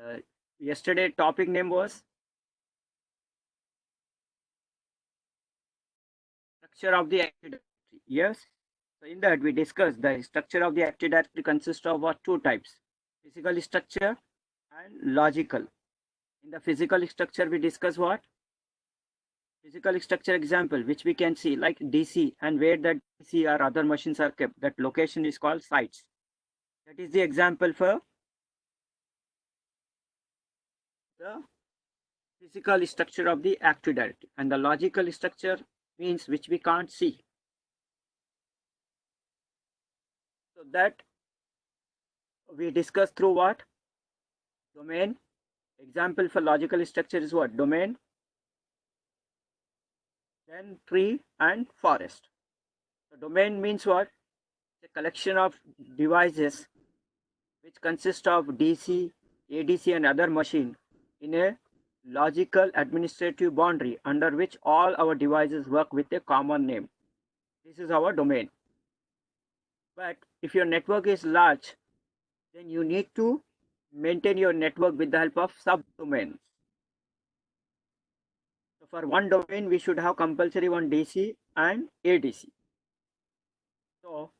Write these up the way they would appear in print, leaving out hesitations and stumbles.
Uh, Yesterday topic name was structure of the active directory. Yes. So in that we discussed the structure of the active directory consists of what two types: physical structure and logical. In the physical structure we discuss what physical structure example which we can see like DC and where that DC or other machines are kept. That location is called sites. That is the example for the physical structure of the active directory, and the logical structure means which we can't see. So that we discuss through what domain. Example for logical structure is what domain, then tree and forest. So domain means what? A collection of devices which consist of DC, ADC and other machine in a logical administrative boundary under which all our devices work with a common name. This is our domain. But if your network is large, then you need to maintain your network with the help of subdomains. So for one domain, we should have compulsory one DC and ADC. So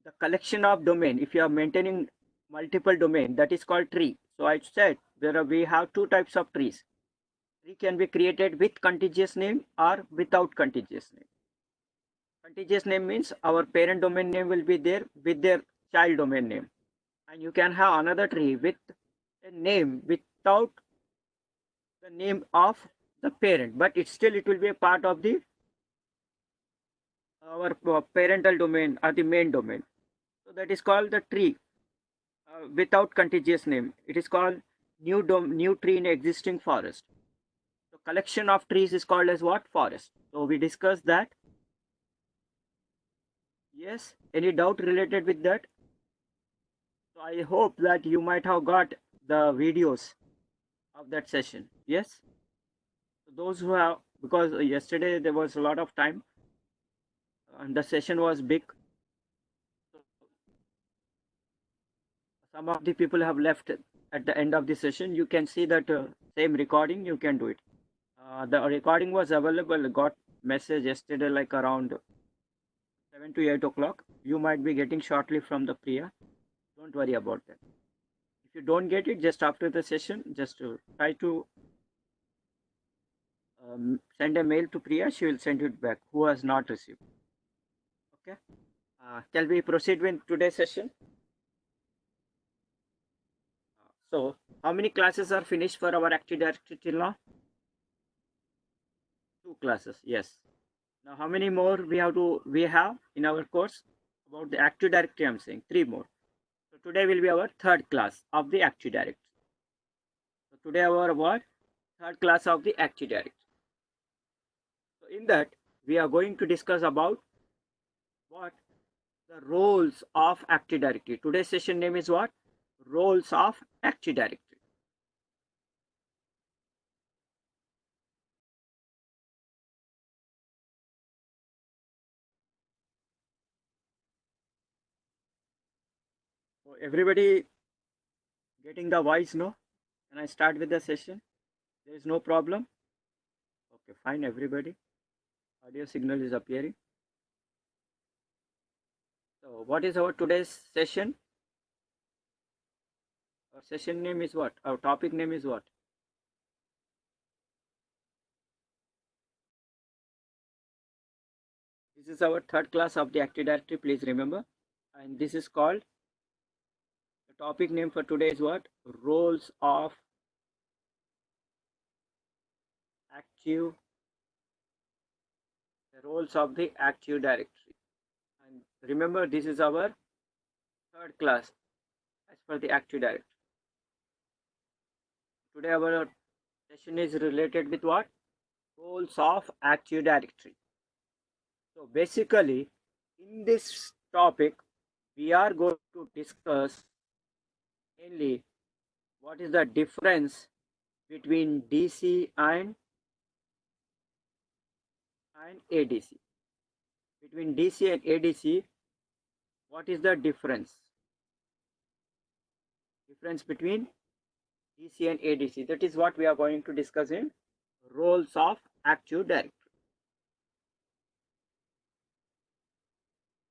the collection of domain, if you are maintaining multiple domain, that is called tree. So I said we have two types of trees. Tree can be created with contiguous name or without contiguous name. Contiguous name means our parent domain name will be there with their child domain name, and you can have another tree with a name without the name of the parent, but it will be a part of the our parental domain or the main domain. So that is called the tree without contiguous name. It is called new tree in existing forest. So collection of trees is called as what? Forest. So we discussed that. Yes. Any doubt related with that? So I hope that you might have got the videos of that session. Yes. So those who have, because yesterday there was a lot of time and the session was big. So some of the people have left at the end of the session. You can see that same recording. You can do it. The recording was available. Got message yesterday like around 7 to 8 o'clock. You might be getting shortly from the Priya. Don't worry about that. If you don't get it, just after the session, just try to send a mail to Priya. She will send it back. Who has not received? Okay. Shall we proceed with today's session? So, how many classes are finished for our Active Directory till now? 2 classes. Yes. Now, how many more we have in our course about the Active Directory? I'm saying 3 more. So today will be our third class of the Active Directory. So today our what? Third class of the Active Directory. So in that we are going to discuss about what the roles of Active Directory. Today's session name is what? Roles of Active Directory. So everybody getting the voice, no? Can I start with the session? There is no problem. Okay, fine, everybody. Audio signal is appearing. So what is our today's session? Our session name is what? Our topic name is what? This is our third class of the Active Directory, please remember. And this is called, the topic name for today is what? Roles of Active, the roles of the Active Directory. And remember, this is our third class as per the Active Directory. Today our session is related with what? Roles of Active Directory. So basically, in this topic, we are going to discuss mainly what is the difference between DC and ADC. Between DC and ADC, what is the difference? Difference between DC and ADC. That is what we are going to discuss in roles of Active Directory.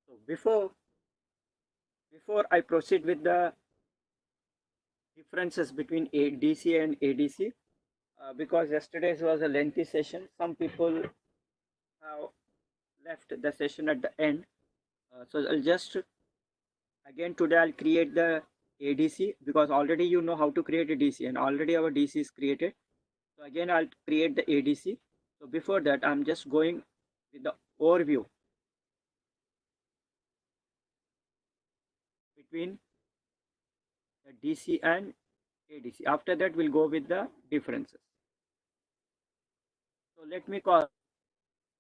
So before I proceed with the differences between DC and ADC, because yesterday was a lengthy session, some people have left the session at the end. So I'll just again today I'll create the ADC, because already you know how to create a DC and already our DC is created. So again I'll create the ADC. So before that I'm just going with the overview between the DC and ADC. After that we'll go with the differences. So let me call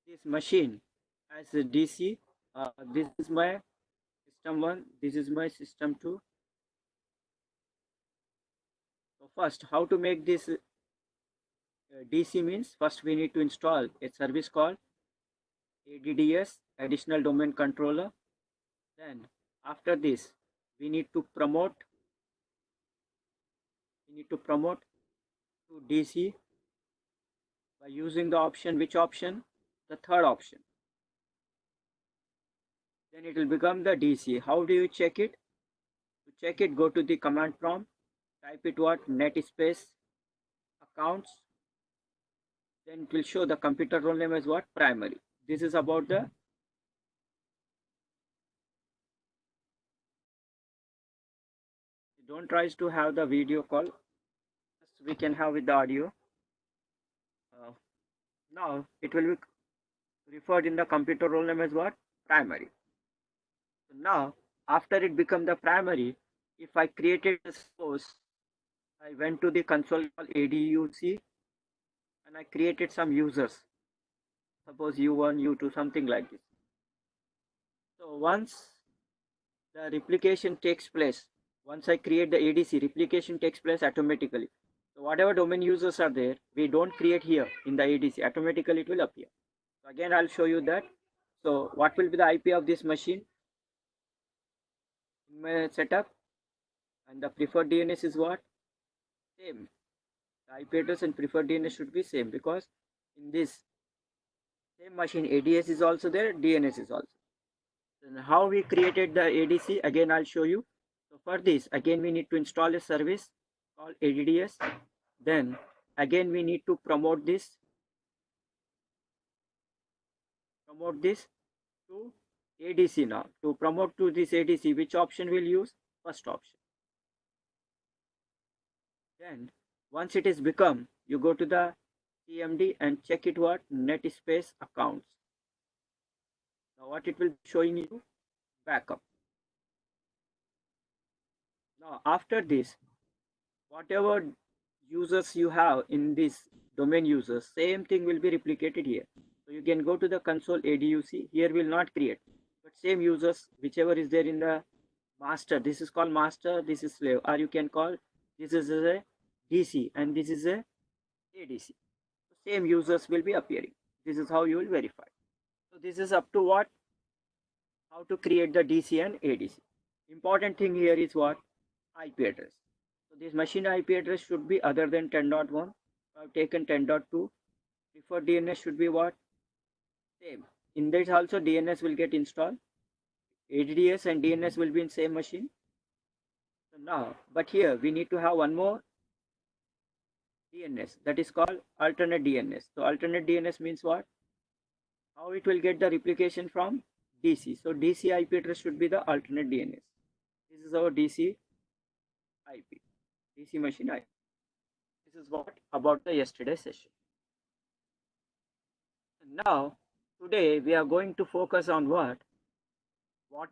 this machine as a DC. This is my system 1, this is my system 2. So first, how to make this DC means first we need to install a service called ADDS, additional domain controller. Then after this we need to promote to DC by using the option, which option? The third option. Then it will become the DC. How do you check it? To check it, go to the command prompt, type it what? Net space accounts. Then it will show the computer role name as what? Primary. This is about the don't try to have the video call. We can have with the audio. Now it will be referred in the computer role name as what? Primary. So now after it become the primary, if I created a source, I went to the console called ADUC and I created some users. Suppose U1, U2, something like this. So once the replication takes place, once I create the ADC, replication takes place automatically. So whatever domain users are there, we don't create here in the ADC, automatically it will appear. So again, I'll show you that. So what will be the IP of this machine? In my setup, and the preferred DNS is what? Same. The IP address and preferred DNS should be same, because in this same machine ADS is also there, DNS is also. Then how we created the ADC, again I'll show you. So for this, again we need to install a service called ADDS. Then again we need to promote this to ADC. Now to promote to this ADC, which option we'll use? First option. Then once it is become, you go to the CMD and check it what? Net space accounts. Now what it will be showing you? Backup. Now after this, whatever users you have in this domain users, same thing will be replicated here. So you can go to the console ADUC, here will not create, but same users, whichever is there in the master, this is called master, this is slave, or you can call this is a DC and this is a ADC. So same users will be appearing. This is how you will verify. So this is up to what? How to create the DC and ADC. Important thing here is what? IP address. So this machine IP address should be other than 10.1. I've taken 10.2. Preferred DNS should be what? Same. In this also DNS will get installed. ADDS and DNS will be in same machine. So now, but here we need to have one more DNS, that is called alternate DNS. So alternate DNS means what? How it will get the replication from DC. So DC IP address should be the alternate DNS. This is our DC IP, DC machine IP. This is what about the yesterday session. Now today we are going to focus on what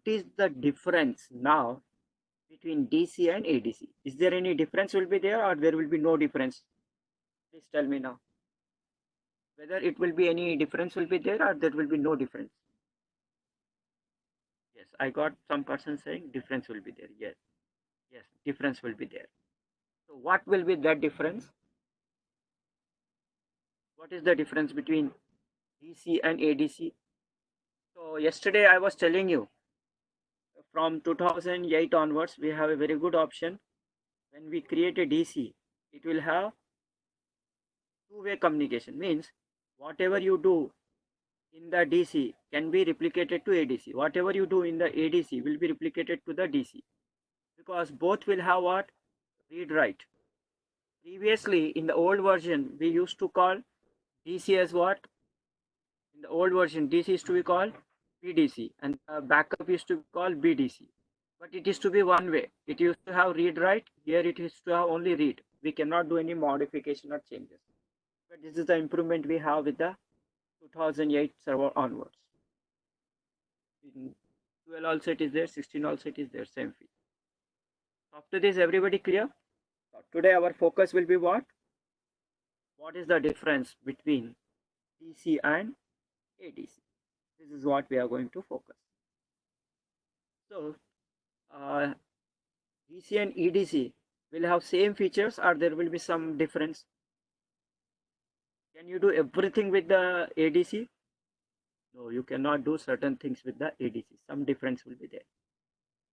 is the difference now between DC and ADC. Is there any difference will be there, or there will be no difference? Please tell me now whether it will be any difference will be there, or there will be no difference. Yes, I got some person saying difference will be there. Yes, difference will be there. So what will be that difference? What is the difference between DC and ADC? So yesterday I was telling you, from 2008 onwards we have a very good option. When we create a DC, it will have two-way communication. Means whatever you do in the DC can be replicated to ADC. Whatever you do in the ADC will be replicated to the DC, because both will have what? Read write. Previously, in the old version, we used to call DC as what? In the old version, DC is to be called PDC and backup is to be called BDC. But it is to be one way. It used to have read write. Here it is to have only read. We cannot do any modification or changes. But this is the improvement we have with the 2008 server onwards. In 12 also it is there, 16 also it is there, same fee. After this, everybody clear? Today our focus will be what? What is the difference between DC and ADC? This is what we are going to focus. So, DC and EDC will have same features or there will be some difference? Can you do everything with the ADC? No, you cannot do certain things with the ADC. Some difference will be there.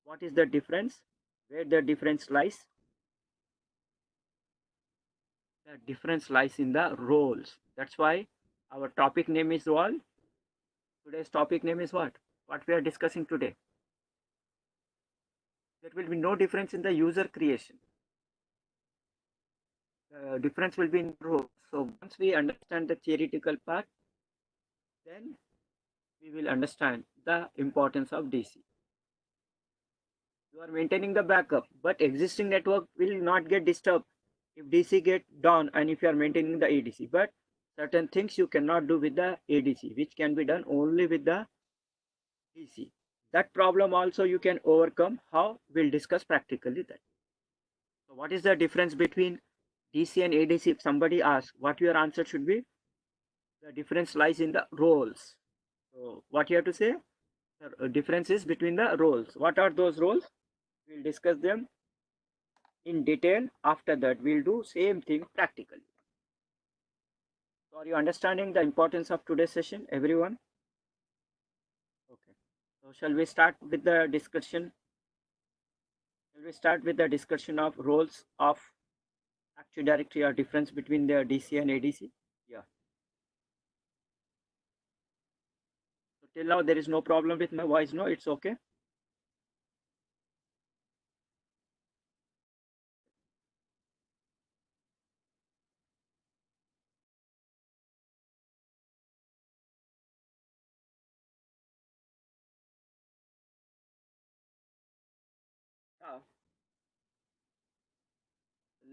What is the difference? Where the difference lies? The difference lies in the roles. That's why our topic name is what? Today's topic name is what? What we are discussing today. There will be no difference in the user creation. The difference will be in roles. So once we understand the theoretical part, then we will understand the importance of DC. You are maintaining the backup, but existing network will not get disturbed if DC get down and if you are maintaining the ADC. But certain things you cannot do with the ADC, which can be done only with the DC. That problem also you can overcome. How? We'll discuss practically that. So what is the difference between DC and ADC? If somebody asks, what your answer should be? The difference lies in the roles. So what you have to say? The difference is between the roles. What are those roles? We'll discuss them in detail. After that, we'll do same thing practically. So are you understanding the importance of today's session, everyone? Okay. So shall we start with the discussion? Shall we start with the discussion of roles of Active Directory or difference between the DC and ADC? Yeah. So till now there is no problem with my voice. No, it's okay.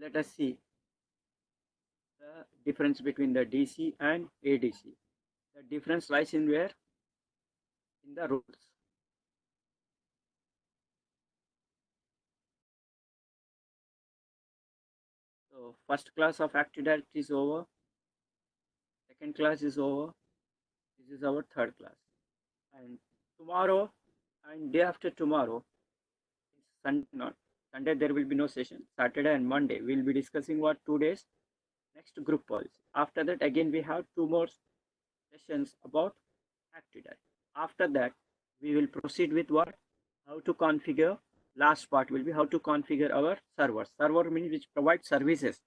Let us see the difference between the DC and ADC. The difference lies in where? In the rules. So first class of Active Directory is over. Second class is over. This is our third class. And tomorrow and day after tomorrow, Sunday there will be no session. Saturday and Monday we will be discussing what 2 days next group policy. After that again we have 2 more sessions about Active Directory. After that we will proceed with what? How to configure. Last part will be how to configure our servers. Server means which provides services.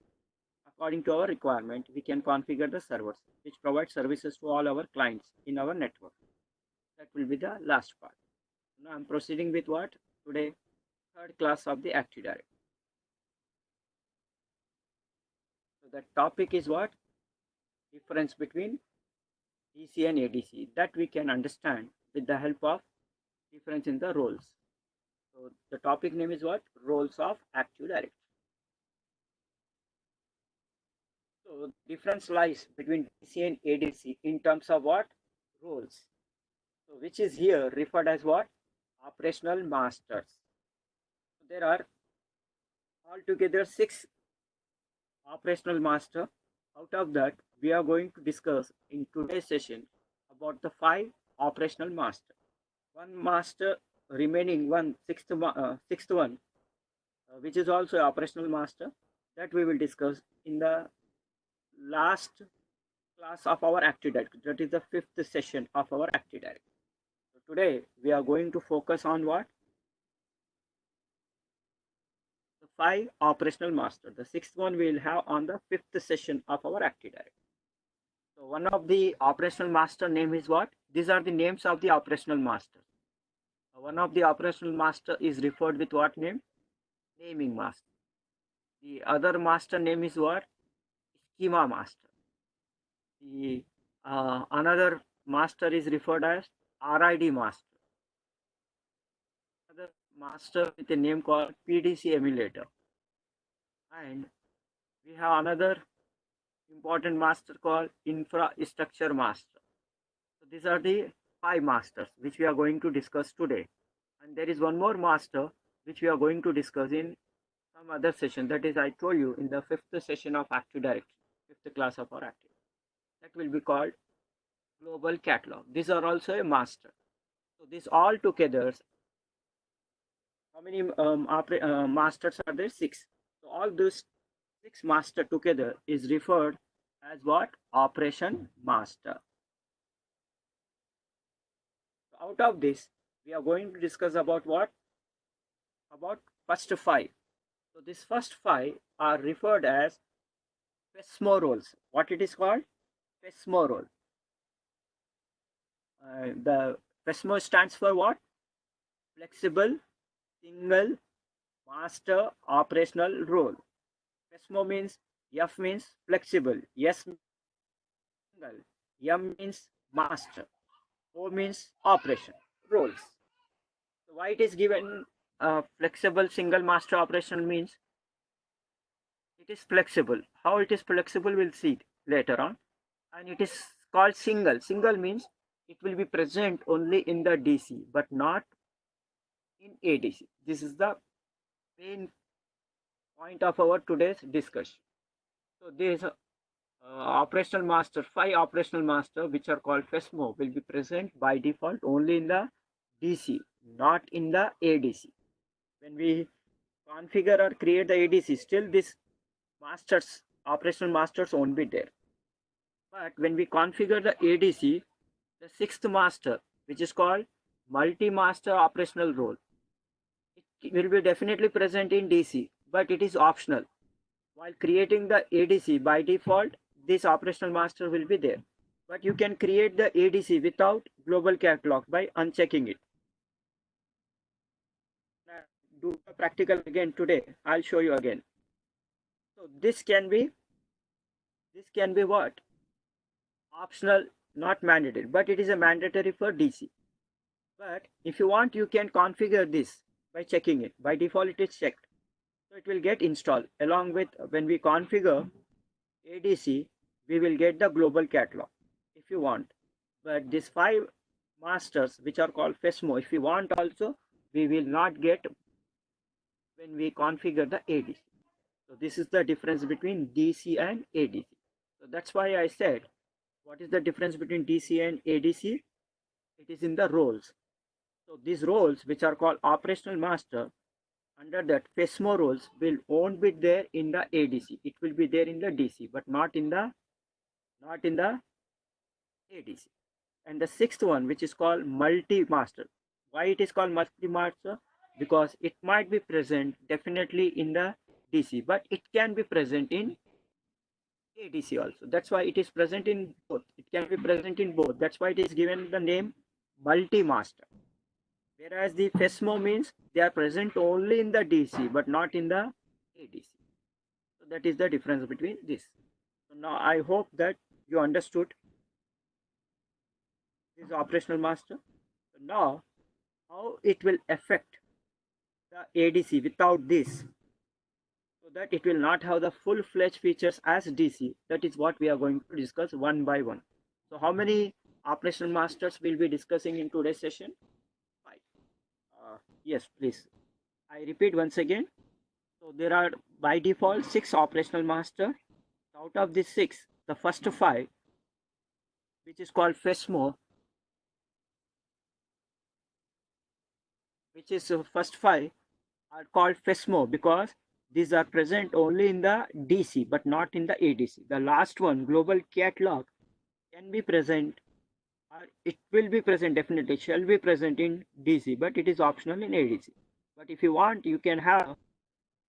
According to our requirement, we can configure the servers which provide services to all our clients in our network. That will be the last part. Now I'm proceeding with what? Today, third class of the Active Directory. So the topic is what? Difference between DC and ADC. That we can understand with the help of difference in the roles. So the topic name is what? Roles of Active Directory. So difference lies between DC and ADC in terms of what? Roles. So which is here referred as what? Operational masters. So there are altogether 6 operational master. Out of that, we are going to discuss in today's session about the 5 operational master. One master remaining, sixth one, which is also operational master, that we will discuss in the last class of our Active Directory. That is the 5th session of our Active Directory. So today we are going to focus on what? The 5 operational master. The 6th one we will have on the 5th session of our Active Directory. So one of the operational master name is what? These are the names of the operational master. One of the operational master is referred with what name? Naming master. The other master name is what? Schema master. The another master is referred as RID master. Another master with a name called PDC emulator. And we have another important master called infrastructure master. So these are the 5 masters which we are going to discuss today. And there is one more master which we are going to discuss in some other session. That is, I told you, in the 5th session of Active Directory, 5th class of our Active. That will be called global catalog. These are also a master. So this all together, how many masters are there? 6. So all those 6 master together is referred as what? Operation master. So out of this, we are going to discuss about what? About first 5. So these first 5 are referred as FESMO roles. What it is called? FESMO role. The FESMO stands for what? Flexible Single Master Operational Role. FESMO means, F means flexible, S means single, M means master, O means operation, roles. So why it is given flexible single master operation means it is flexible. How it is flexible we'll see later on. And it is called single. Single means it will be present only in the DC but not in ADC. This is the main point of our today's discussion. So there is operational master, 5 operational master which are called FESMO will be present by default only in the DC, not in the ADC. When we configure or create the ADC, still this masters, operational masters won't be there. But when we configure the ADC, the 6th master, which is called multi-master operational role, it will be definitely present in DC, but it is optional. While creating the ADC, by default, this operational master will be there. But you can create the ADC without global catalog by unchecking it. Now, do the practical again today. I'll show you again. So this can be what? Optional, not mandatory, but it is a mandatory for DC. But if you want, you can configure this by checking it. By default, it is checked. So it will get installed along with when we configure ADC, we will get the global catalog if you want. But these 5 masters which are called FESMO, if you want also, we will not get when we configure the ADC. So this is the difference between DC and ADC. So that's why I said, what is the difference between DC and ADC? It is in the roles. So these roles which are called operational master, under that FESMO roles won't be there in the ADC. It will be there in the DC, but not in the ADC. And the 6th one, which is called multi-master. Why it is called multi-master? Because it might be present definitely in the DC, but it can be present in ADC also. That's why it is present in both. It can be present in both. That's why it is given the name multi-master. Whereas the FESMO means they are present only in the DC but not in the ADC. So that is the difference between this. So now I hope that you understood this operational master. So now how it will affect the ADC without this, so that it will not have the full-fledged features as DC. That is what we are going to discuss one by one. So how many operational masters we'll be discussing in today's session? 5. Yes, please. I repeat once again. So there are by default 6 operational master. Out of these 6, the first 5, which is called FESMO, which is first 5 are called FESMO because these are present only in the DC but not in the ADC. The last one, global catalog, can be present, or it will be present, definitely shall be present in DC, but it is optional in ADC. But if you want, you can have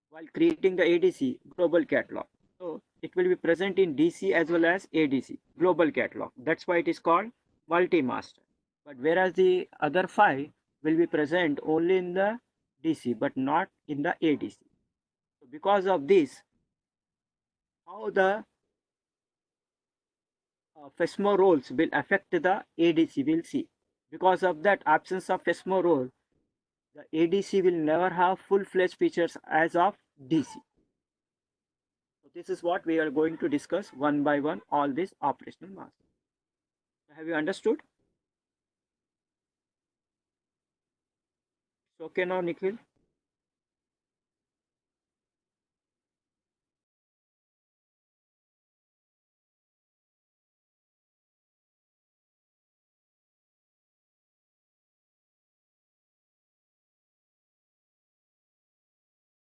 while creating the ADC global catalog. So it will be present in DC as well as ADC global catalog. That's why it is called multi-master. But whereas the other five will be present only in the DC but not in the ADC. So because of this, how the FESMO roles will affect the ADC, we'll see. Because of that absence of FESMO role, the ADC will never have full-fledged features as of DC. So this is what we are going to discuss one by one, all these operational masks. Have you understood? It's okay now, Nikhil?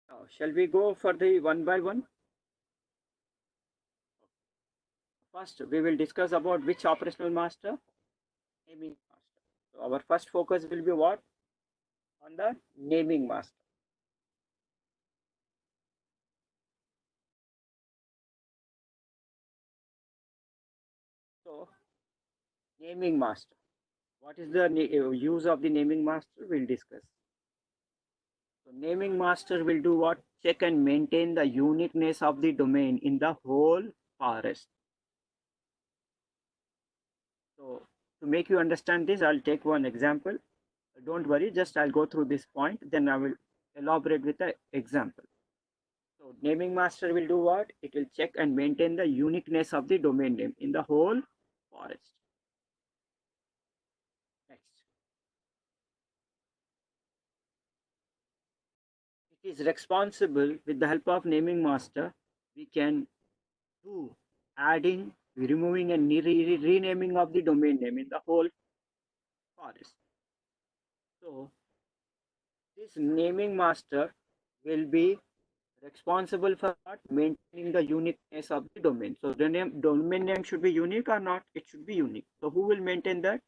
Now, shall we go for the one by one? First, we will discuss about which operational master? Naming master. So our first focus will be what? On the naming master. So, naming master. What is the use of the naming master? We'll discuss. So naming master will do what? Check and maintain the uniqueness of the domain in the whole forest. So to make you understand this, I'll take one example. Don't worry, just I'll go through this point, then I will elaborate with the example. So naming master will do what? It will check and maintain the uniqueness of the domain name in the whole forest. Next. It is responsible with the help of naming master. We can do adding, removing, and renaming of the domain name in the whole forest. So this naming master will be responsible for maintaining the uniqueness of the domain. So the domain name should be unique or not? It should be unique. So who will maintain that?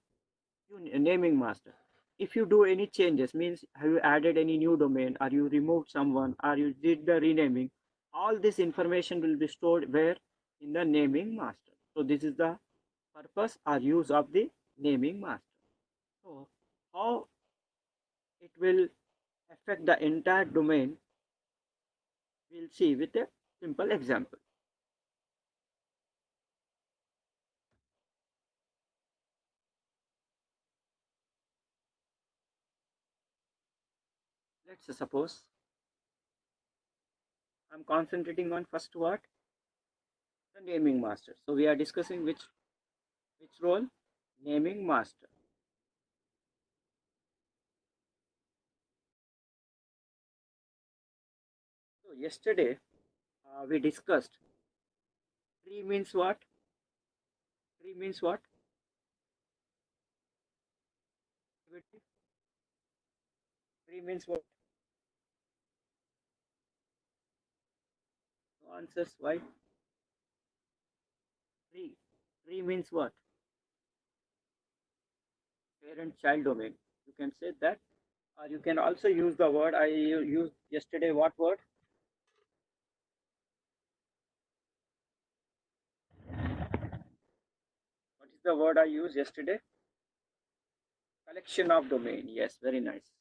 Naming master. If you do any changes, means have you added any new domain, or you removed someone, or you did the renaming, all this information will be stored where? In the naming master. So this is the purpose or use of the naming master. So how it will affect the entire domain, we'll see with a simple example. Let's suppose I'm concentrating on first what? The naming master. So we are discussing which role? Naming master. So yesterday we discussed tree means what? Tree means what? Tree means what? No answers. Why? Tree. Tree means what? Parent-child domain. You can say that, or you can also use the word I used yesterday. What word? What is the word I used yesterday? Collection of domain. Yes, very nice.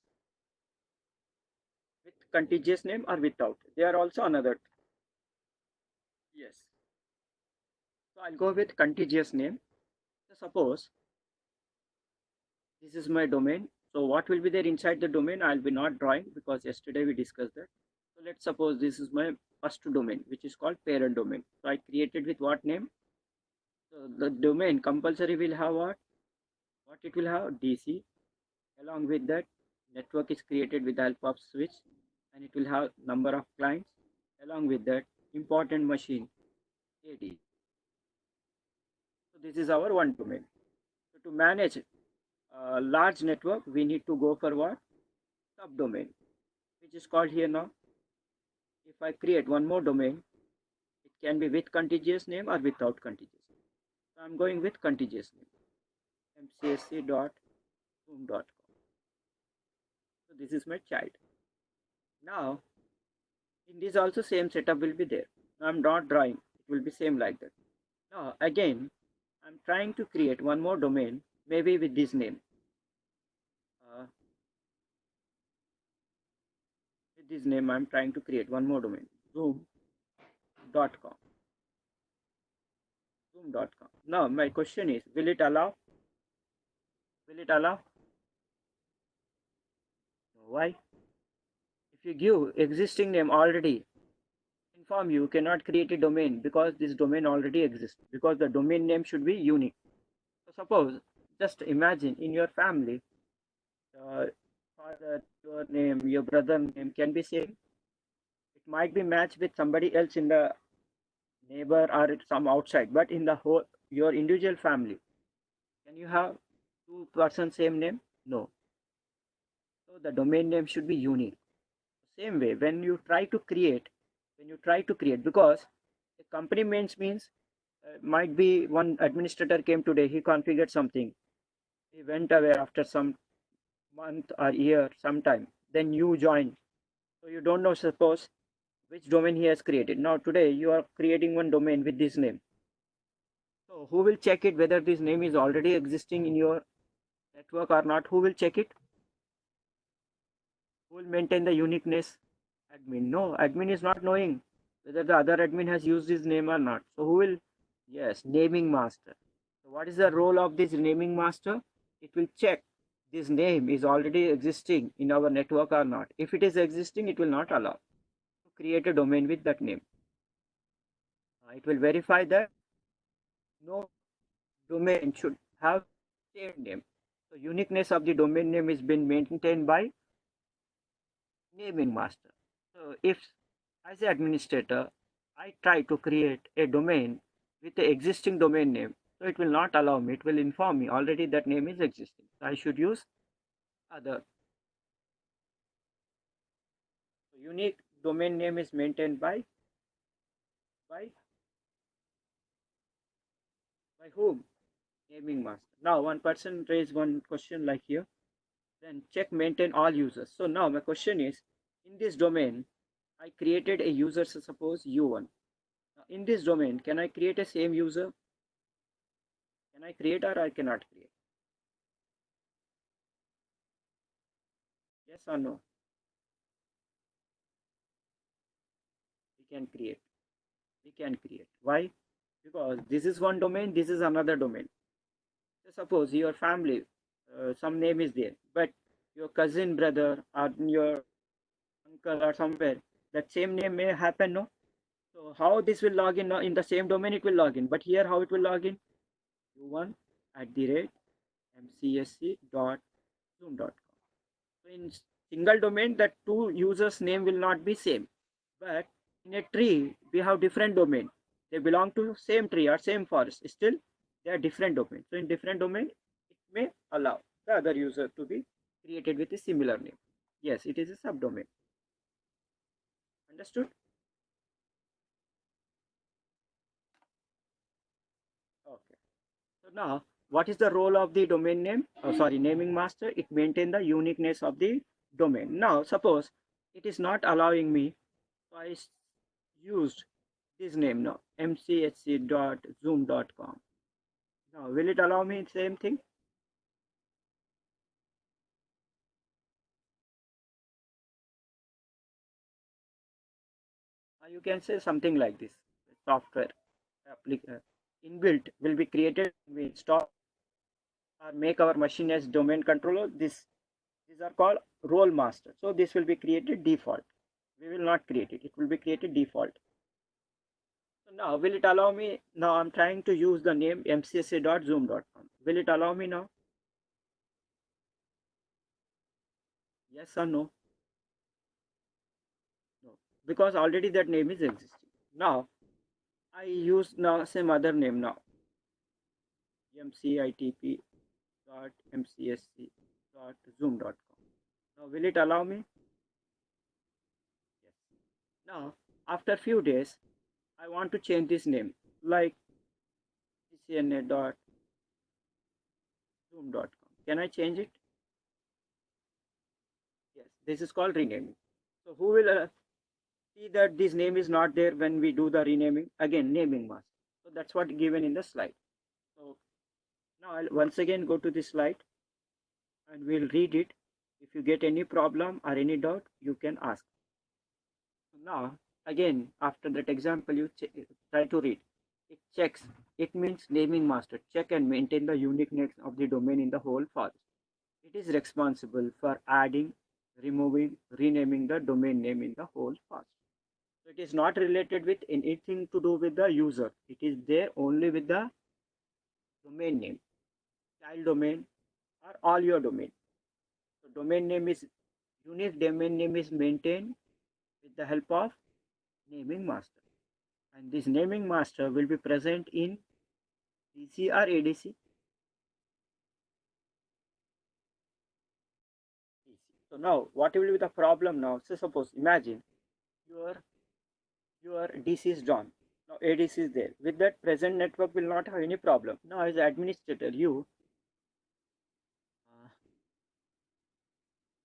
With contiguous name or without? They are also another. Yes. So I'll go with contiguous name. So suppose this is my domain. So what will be there inside the domain? I'll be not drawing because yesterday we discussed that. So let's suppose this is my first domain, which is called parent domain. So I created with what name? So the domain compulsory will have what? What it will have? DC. Along with that, network is created with the help of switch, and it will have number of clients. Along with that, important machine AD. So this is our one domain. So to manage a large network, we need to go for what? Subdomain, which is called here now. If I create one more domain, it can be with contiguous name or without contiguous name. So I'm going with contiguous name, mcsc.zoom.com. So this is my child. Now, In this also same setup will be there. I'm not drawing. It will be same like that. Now again, I'm trying to create one more domain, maybe with this name. Uh, with this name, I'm trying to create one more domain, zoom.com. Zoom.com. Now my question is, will it allow? Will it allow? Why? If you give existing name already, inform you cannot create a domain because this domain already exists, because the domain name should be unique. So suppose, just imagine in your family, father, your name, your brother name can be same. It might be matched with somebody else in the neighbor or some outside, but in the whole your individual family, can you have two persons same name? No. So the domain name should be unique. Same way, when you try to create, because a company means might be one administrator came today, he configured something, he went away after some month or year, sometime, then you join. So you don't know, suppose, which domain he has created. Now today you are creating one domain with this name. So who will check it whether this name is already existing in your network or not? Who will check it? Who will maintain the uniqueness? Admin. No, admin is not knowing whether the other admin has used his name or not. So who will? Yes, naming master. So what is the role of this naming master? It will check this name is already existing in our network or not. If it is existing, it will not allow to create a domain with that name. It will verify that no domain should have same name. So uniqueness of the domain name is being maintained by naming master. So if as an administrator, I try to create a domain with the existing domain name, so it will not allow me, it will inform me already that name is existing. So I should use other. So unique domain name is maintained by by whom? Naming master. Now one person raised one question like here, then check maintain all users. So now my question is, in this domain, I created a user, so suppose U1. Now in this domain, can I create a same user? Can I create or I cannot create? Yes or no? We can create. We can create. Why? Because this is one domain, this is another domain. So suppose your family, some name is there, but your cousin, brother, or your uncle or somewhere, that same name may happen, no? So how this will log in? No? In the same domain it will log in, but here how it will log in? U1 at the rate mcsc.zoom.com. So in single domain, that two users name will not be same, but in a tree we have different domain. They belong to same tree or same forest, still they are different domain. So in different domain it may allow the other user to be created with a similar name. Yes, it is a subdomain. Understood? Okay. So now what is the role of the domain name? Oh, sorry, naming master. It maintains the uniqueness of the domain. Now suppose it is not allowing me, so I used this name now, mcsc.zoom.com. Now will it allow me same thing? You can say something like this: software inbuilt will be created, we install or make our machine as domain controller. These are called role master. So this will be created default. We will not create it. It will be created default. So now will it allow me? Now I'm trying to use the name mcsa.zoom.com. Will it allow me now? Yes or no? No, because already that name is existing. Now I use now some other name now, mcitp.mcsc.zoom.com. Now will it allow me? Yes. Now after few days, I want to change this name like cna.zoom.com. Can I change it? Yes. This is called renaming. So who will See that this name is not there when we do the renaming. Again, naming master. So that's what given in the slide. So now I'll once again go to this slide and we'll read it. If you get any problem or any doubt, you can ask. Now, again, after that example, you try to read. It checks. It means naming master. Check and maintain the uniqueness of the domain in the whole forest. It is responsible for adding, removing, renaming the domain name in the whole forest. So it is not related with anything to do with the user. It is there only with the domain name, child domain, or all your domain. So domain name is unique domain name is maintained with the help of naming master. And this naming master will be present in DC or ADC. So now what will be the problem now? So suppose imagine your DC is done. Now ADC is there. With that present network will not have any problem. Now as administrator you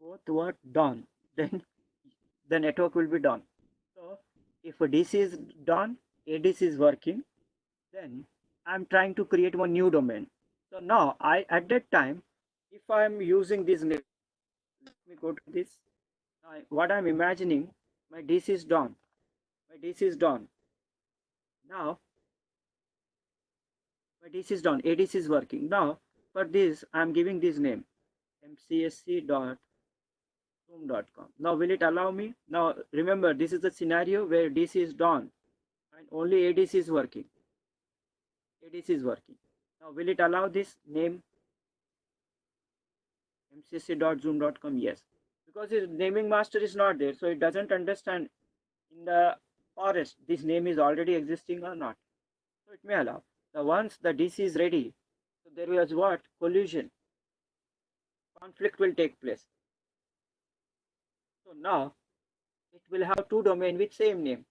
both were done. Then the network will be done. So if a DC is done, ADC is working, then I'm trying to create one new domain. So now at that time, if I'm using this name, let me go to this. What I'm imagining, my DC is done. My DC is done. Now my DC is done. ADC is working. Now for this, I'm giving this name, MCSE.zoom.com. Now will it allow me? Now remember, this is the scenario where DC is done and only ADC is working. ADC is working. Now will it allow this name mcc.zoom.com? Yes, because its naming master is not there, so it doesn't understand in the forest this name is already existing or not. So it may allow. So once the DC is ready, so there was what? Collision. Conflict will take place. So now it will have two domains with same name.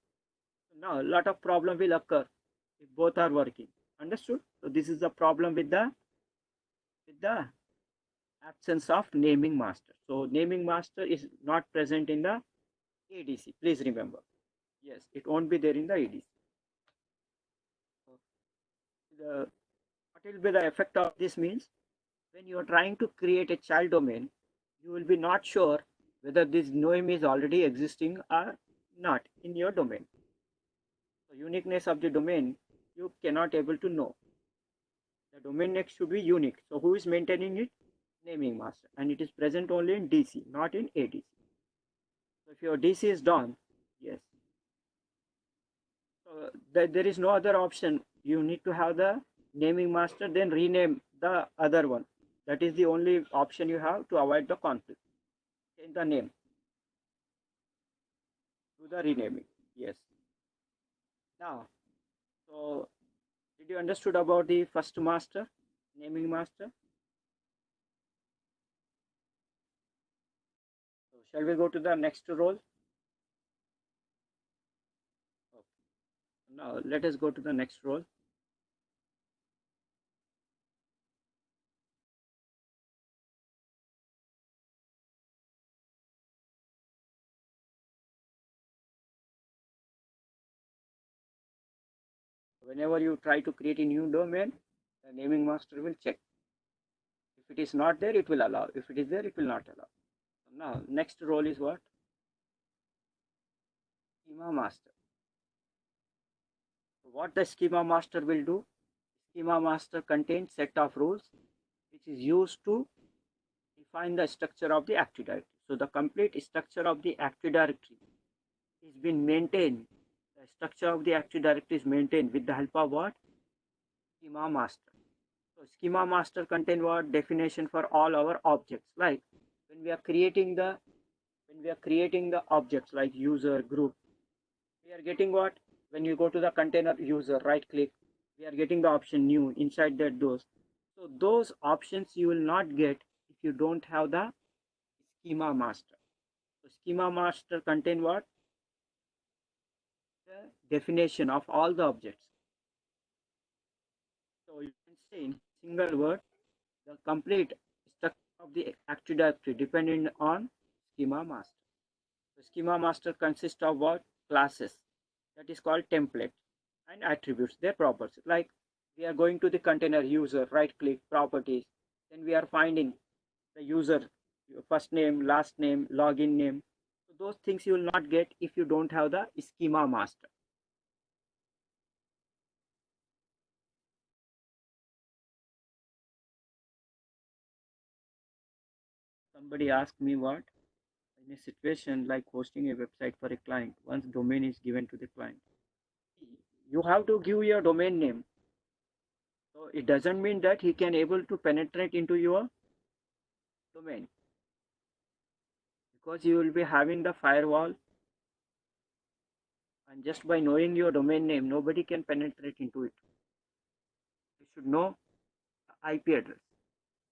So now a lot of problem will occur if both are working. Understood? So this is the problem with the absence of naming master. So naming master is not present in the ADC. Please remember. Yes, it won't be there in the ADC. What will be the effect of this means when you are trying to create a child domain, you will be not sure whether this name is already existing or not in your domain. So uniqueness of the domain you cannot able to know. The domain name should be unique. So who is maintaining it? Naming master, and it is present only in DC, not in ADC. So if your DC is done, yes. So there is no other option. You need to have the naming master, then rename the other one. That is the only option you have to avoid the conflict. Change the name. Do the renaming. Yes. Now, so did you understood about the first master, naming master? So shall we go to the next role? Okay. Now let us go to the next role. Whenever you try to create a new domain, the naming master will check. If it is not there, it will allow. If it is there, it will not allow. So now, next role is what? Schema master. So what the schema master will do? Schema master contains set of rules which is used to define the structure of the Active Directory. So the complete structure of the Active Directory is being maintained. The structure of the Active Directory is maintained with the help of what? Schema master. So schema master contain what? Definition for all our objects. Like when we are creating the objects like user, group, we are getting what? When you go to the container user, right click, we are getting the option new. Inside that those. So those options you will not get if you don't have the schema master. So schema master contain what? The definition of all the objects. So you can say in single word, the complete structure of the Active Directory depending on schema master. The schema master consists of what? classes, that is called template, and attributes, their properties. Like we are going to the container user, right click, properties, then we are finding the user, your first name, last name, login name. So those things you will not get if you don't have the schema master. Somebody asked me what in a situation like hosting a website for a client, once domain is given to the client, you have to give your domain name. So it doesn't mean that he can able to penetrate into your domain, because you will be having the firewall, and just by knowing your domain name nobody can penetrate into it. You should know the IP address,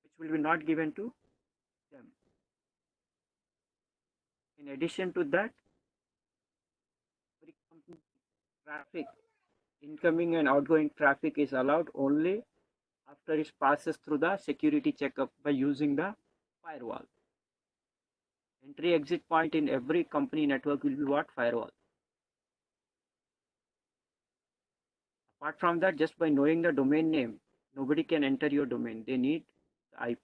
which will be not given to them. In addition to that, traffic, incoming and outgoing traffic is allowed only after it passes through the security checkup by using the firewall. Entry exit point in every company network will be what? Firewall. Apart from that, just by knowing the domain name, nobody can enter your domain. They need the IP.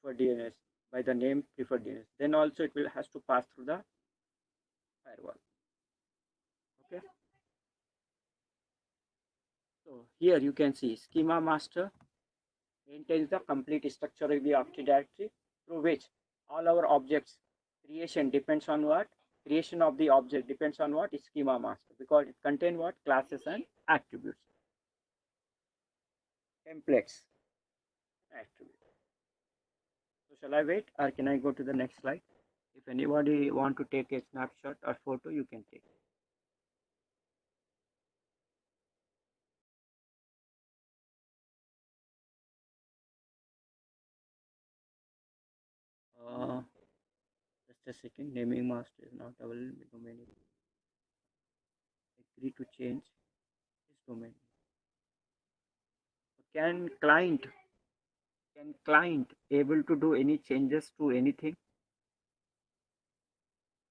Preferred DNS, by the name preferred DNS. Then also it will has to pass through the firewall. Okay. So here you can see schema master maintains the complete structure of the Active Directory, through which all our objects creation depends on what? Creation of the object depends on what? Schema master, because it contains what? Classes and attributes. Templates, attributes. So shall I wait, or can I go to the next slide? If anybody want to take a snapshot or photo, you can take. Just a second. Naming master is not available. Domain. Agree to change his domain. Can client able to do any changes to anything?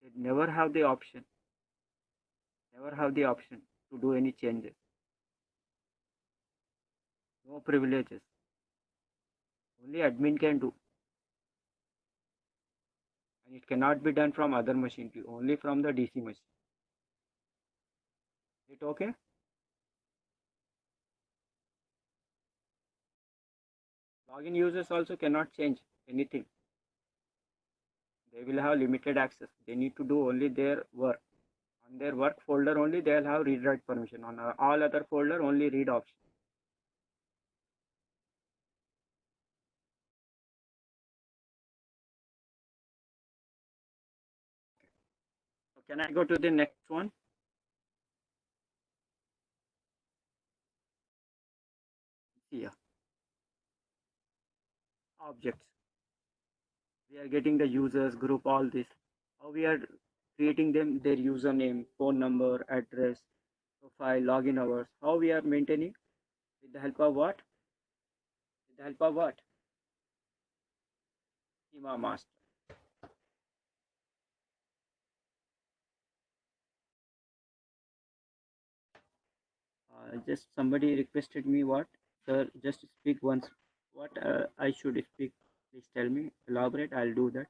They never have the option. Never have the option to do any changes. No privileges. Only admin can do. And it cannot be done from other machine too. Only from the DC machine. Is it okay? Login users also cannot change anything. They will have limited access. They need to do only their work. On their work folder only they will have read write permission. On all other folder only read option. So can I go to the next one? Here. Objects. We are getting the users, group, all this. How we are creating them, their username, phone number, address, profile, login hours. How we are maintaining? With the help of what? With the help of what? Schema master. Just somebody requested me what? Sir, just speak once. What I should speak? Please tell me. Elaborate. I'll do that.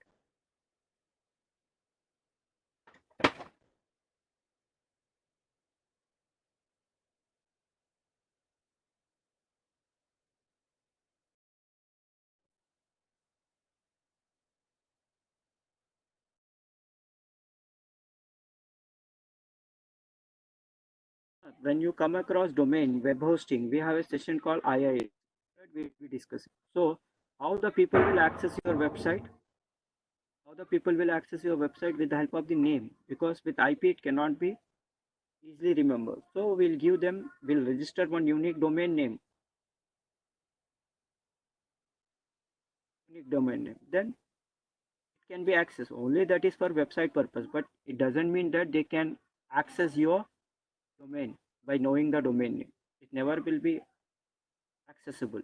When you come across domain web hosting, we have a session called IIA. We discuss it. So how the people will access your website? How the people will access your website? With the help of the name, because with IP it cannot be easily remembered. So we'll register one unique domain name. Then it can be accessed. Only that is for website purpose, but it doesn't mean that they can access your domain by knowing the domain name. It never will be accessible.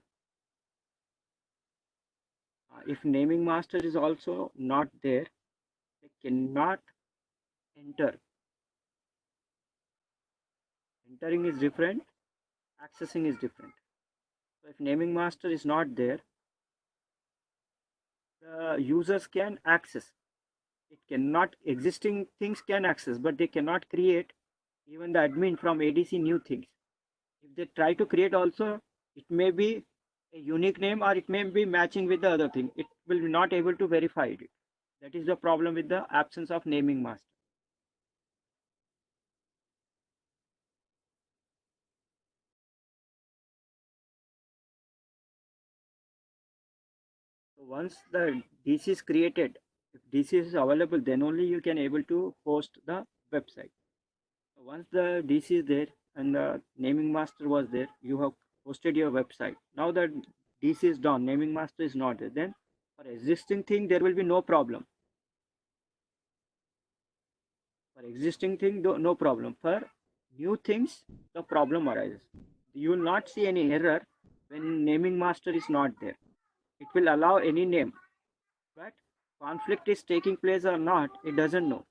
If naming master is also not there, they cannot enter. Entering is different, accessing is different. So if naming master is not there, the users can access. It cannot, existing things can access, but they cannot create, even the admin from ADC, new things. If they try to create also, it may be a unique name or it may be matching with the other thing. It will be not able to verify it. That is the problem with the absence of naming master. So once the DC is created, if DC is available, then only you can able to host the website. So once the DC is there and the naming master was there, you have hosted your website. Now that DC is done, naming master is not there, then for existing thing there will be no problem. For existing thing, no problem. For new things, the problem arises. You will not see any error when naming master is not there. It will allow any name, but conflict is taking place or not, it doesn't know.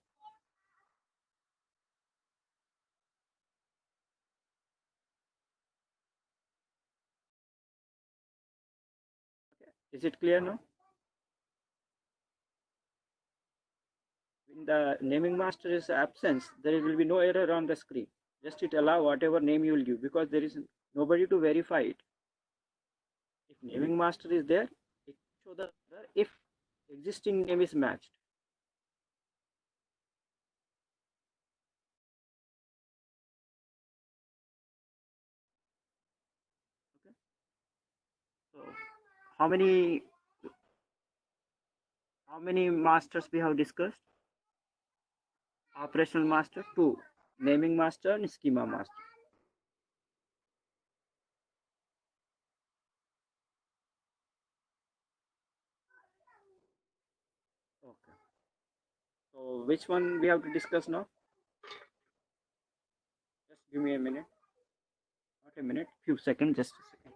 Is it clear now? In the naming master is absence, there will be no error on the screen. Just it allow whatever name you will give, because there is nobody to verify it. If naming master is there, it show the error if existing name is matched. Okay. So how many masters we have discussed? Operational master, 2. Naming master and schema master. Okay. So which one we have to discuss now? Just give me a minute. Not a minute, few seconds, just a second.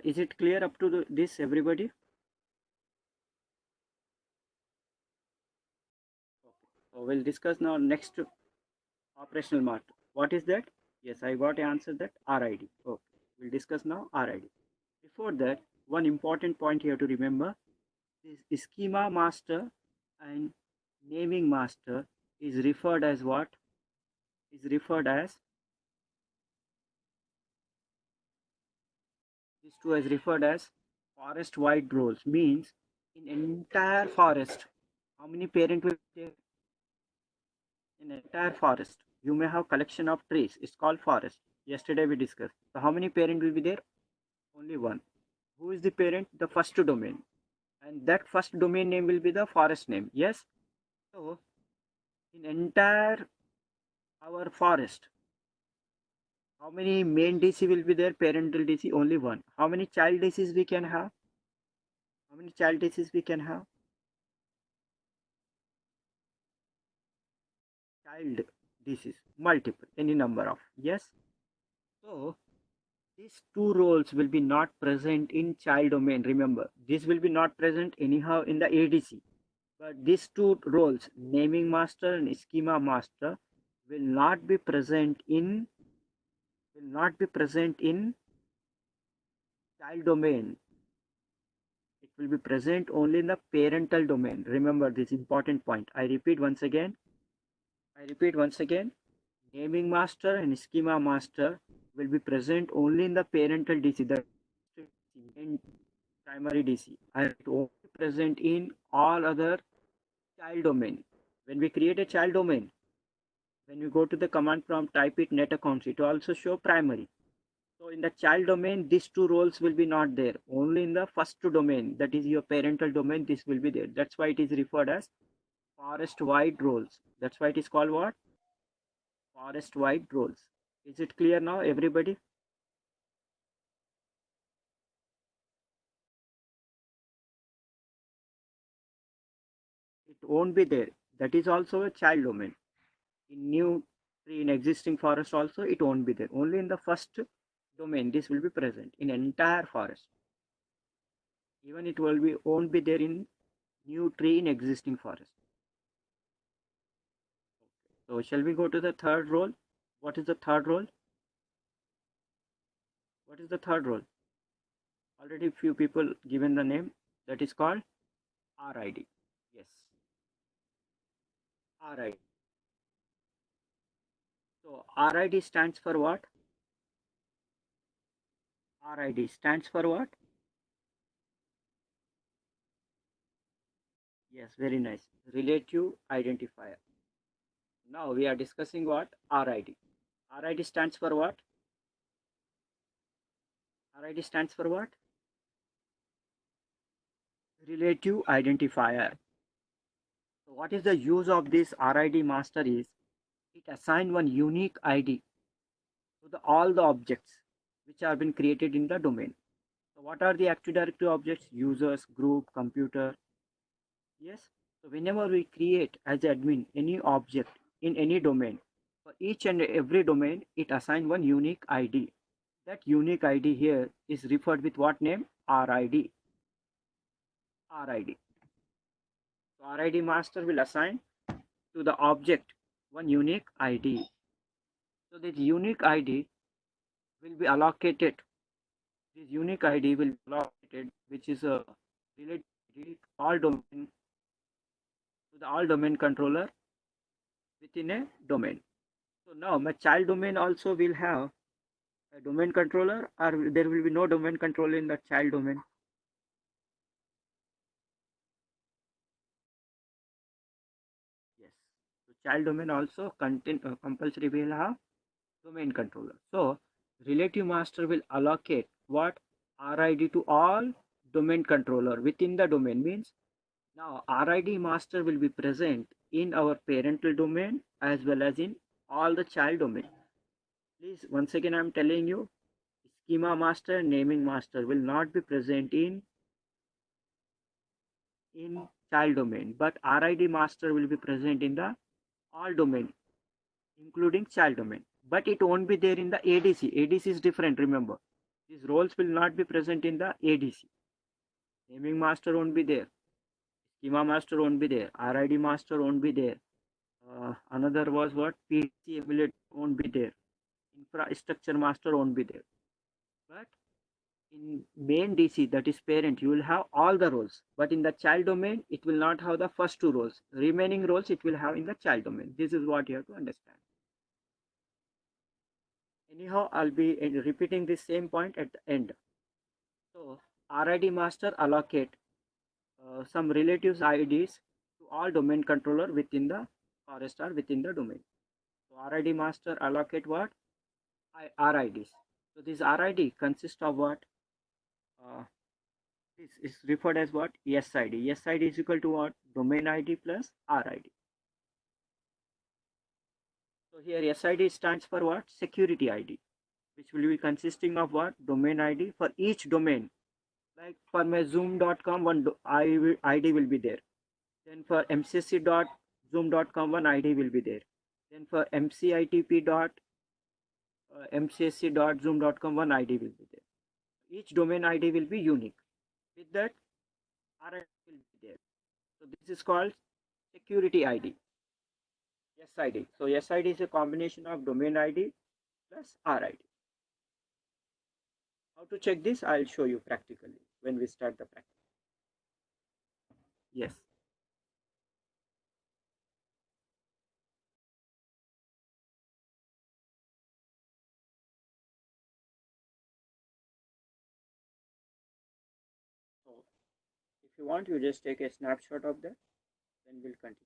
Is it clear up to this, everybody? Okay. So we'll discuss now next operational master. What is that? Yes, I got to answer that. RID. Okay. We'll discuss now RID. Before that, one important point here to remember is schema master and naming master is referred as what? Is referred as, these two is referred as forest wide roles. Means in entire forest, how many parent will be there? In entire forest, you may have collection of trees. It's called forest. Yesterday we discussed. So how many parent will be there? Only one. Who is the parent? The first domain. And that first domain name will be the forest name. Yes. So in entire our forest, how many main DC will be there? Parental DC, only one. How many child DCs we can have? How many child DCs we can have? Child DCs, multiple, any number of. Yes. So these two roles will be not present in child domain. Remember, this will be not present anyhow in the ADC. But these two roles, naming master and schema master, will not be present in child domain. It will be present only in the parental domain. Remember this important point. I repeat once again. I repeat once again, naming master and schema master will be present only in the parental DC, the main primary DC, and it won't be present in all other child domain. When we create a child domain, when you go to the command prompt, type it net accounts, it will also show primary. So in the child domain, these two roles will be not there. Only in the first domain, that is your parental domain, this will be there. That's why it is referred as forest wide roles. That's why it is called what? Forest wide roles. Is it clear now, everybody? It won't be there. That is also a child domain. In new tree, in existing forest also, it won't be there. Only in the first domain, this will be present in entire forest. Even it will be won't be there in new tree in existing forest. So shall we go to the third role? What is the third role? What is the third role? Already few people given the name, that is called RID. Yes, RID. So RID stands for what? RID stands for what? Yes, very nice. Relative identifier. Now we are discussing what? RID. RID stands for what? RID stands for what? Relative identifier. So what is the use of this RID master is, it assigns one unique ID to all the objects which have been created in the domain. So what are the Active Directory objects? Users, group, computer. Yes. So whenever we create as admin any object in any domain, for each and every domain, it assigns one unique ID. That unique ID here is referred with what name? RID. RID. So RID master will assign to the object one unique ID. So this unique ID will be allocated. This unique ID will be allocated, which is a related all domain to the all domain controller within a domain. So now my child domain also will have a domain controller, or there will be no domain controller in the child domain. Yes. So child domain also contain compulsory will have domain controller. So relative master will allocate what? RID to all domain controller within the domain. Means now RID master will be present in our parental domain as well as in all the child domain. Please, once again I am telling you, schema master and naming master will not be present in child domain, but RID master will be present in the all domain, including child domain. But it won't be there in the ADC. ADC is different, remember. These roles will not be present in the ADC. Naming master won't be there. Schema master won't be there. RID master won't be there. Another was what? PDC emulator won't be there. Infrastructure master won't be there. But in main DC, that is parent, you will have all the roles. But in the child domain, it will not have the first two roles. Remaining roles it will have in the child domain. This is what you have to understand. Anyhow, I'll be repeating this same point at the end. So RID master allocate some relatives IDs to all domain controller within the forest or within the domain. So RID master allocate what? RIDs. So this RID consists of what? This is referred as what? SID. SID is equal to what? Domain ID plus RID. So here SID stands for what? Security ID, which will be consisting of what? Domain ID for each domain. Like for my zoom.com, one ID will be there. Then for mcsc.zoom.com, one ID will be there. Then for mcsc.zoom.com, one ID will be there. Each domain ID will be unique. With that, RID will be there. So this is called security ID. SID. So SID is a combination of domain ID plus RID. How to check this? I'll show you practically when we start the practice. Yes. you want, you just take a snapshot of that, then we'll continue.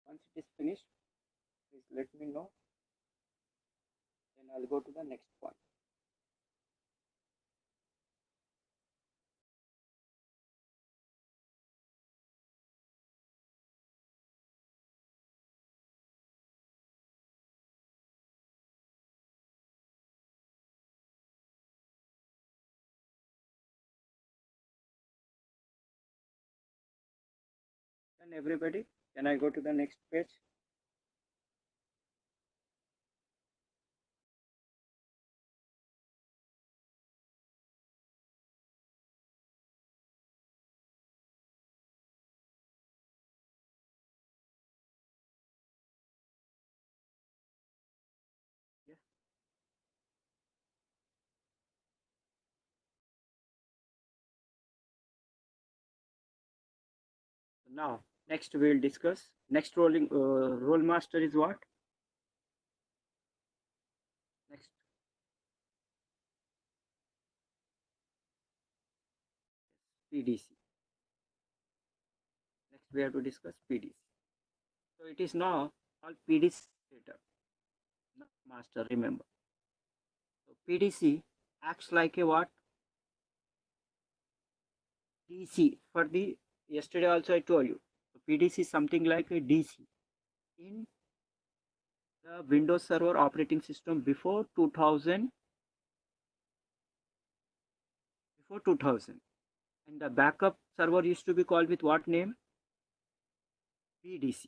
Once it is finished, please let me know. Then I'll go to the next point. And everybody, can I go to the next page? Yeah. So now, next we'll discuss. Next role master is what? Next, PDC. Next, we have to discuss PDC. So it is now called PDC data, not master. Remember. So PDC acts like a what? DC for the yesterday also I told you. So PDC is something like a DC in the Windows Server operating system before 2000. Before 2000, and the backup server used to be called with what name? PDC.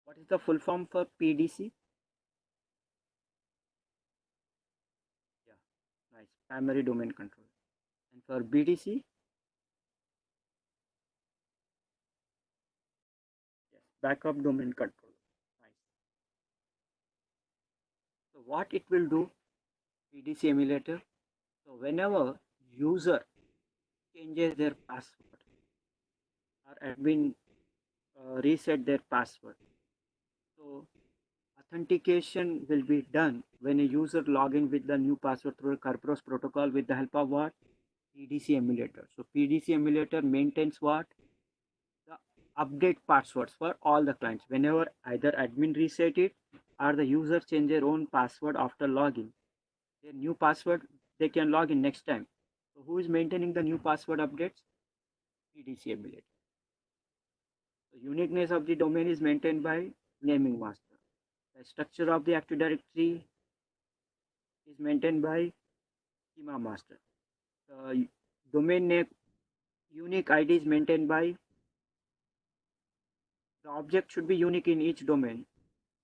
What is the full form for PDC? Yeah, nice. Primary domain controller. And for BDC, yes, backup domain controller. Nice. So what it will do, PDC emulator. So whenever user changes their password or admin reset their password, so authentication will be done when a user log in with the new password through a Kerberos protocol with the help of what? PDC emulator. So PDC emulator maintains what? The update passwords for all the clients. Whenever either admin reset it or the user change their own password after login, their new password they can log in next time. So who is maintaining the new password updates? PDC emulator. The uniqueness of the domain is maintained by naming master. The structure of the Active Directory is maintained by schema master. The domain name unique ID is maintained by the object should be unique in each domain.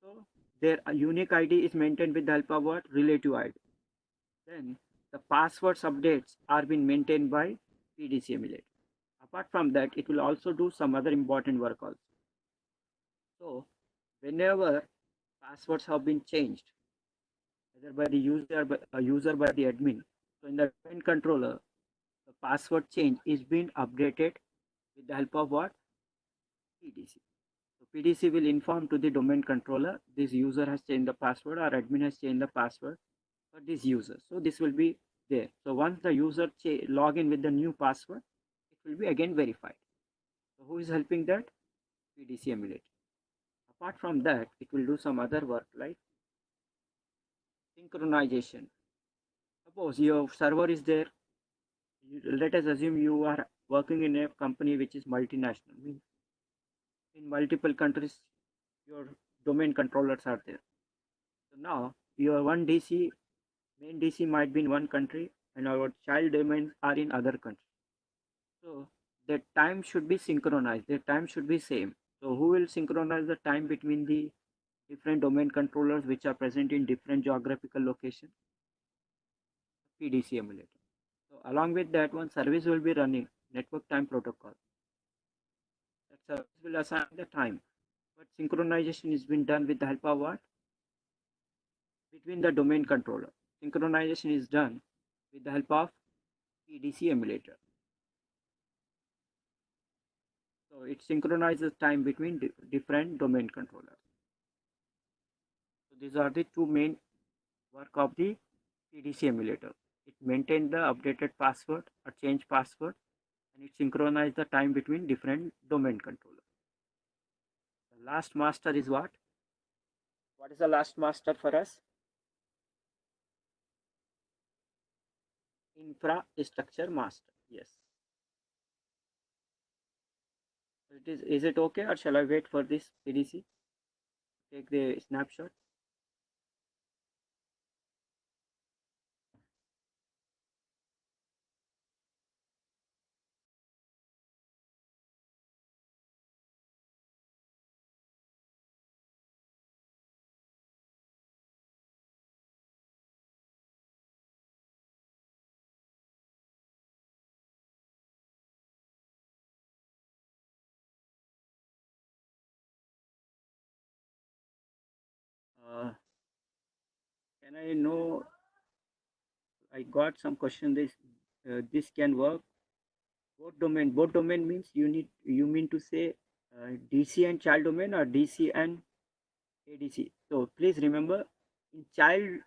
So their unique ID is maintained with the help of what? Relative ID. Then the passwords updates are being maintained by PDC emulator. Apart from that, it will also do some other important work also. So whenever passwords have been changed, either by the user by the admin, so in the domain controller, the password change is being updated with the help of what? PDC. So PDC will inform to the domain controller this user has changed the password or admin has changed the password for this user. So this will be there. So once the user log in with the new password, it will be again verified. So who is helping that? PDC emulator. Apart from that, it will do some other work like synchronization. Suppose your server is there. Let us assume you are working in a company which is multinational, means in multiple countries your domain controllers are there. So now your one DC, main DC might be in one country and our child domains are in other country. So the time should be synchronized, the time should be same. So who will synchronize the time between the different domain controllers which are present in different geographical locations, PDC emulator. So along with that, one service will be running network time protocol. That service will assign the time, but synchronization is being done with the help of what? Between the domain controller. Synchronization is done with the help of PDC emulator. So it synchronizes time between different domain controllers. So these are the two main work of the PDC emulator. It maintains the updated password or change password, and it synchronizes the time between different domain controllers. The last master is what? What is the last master for us? Infrastructure master. Yes. Is it okay, or shall I wait for this PDC? Take the snapshot. Can I know? I got some question. This can work. Both domain. Both domain means you mean to say DC and child domain, or DC and ADC. So please remember, in child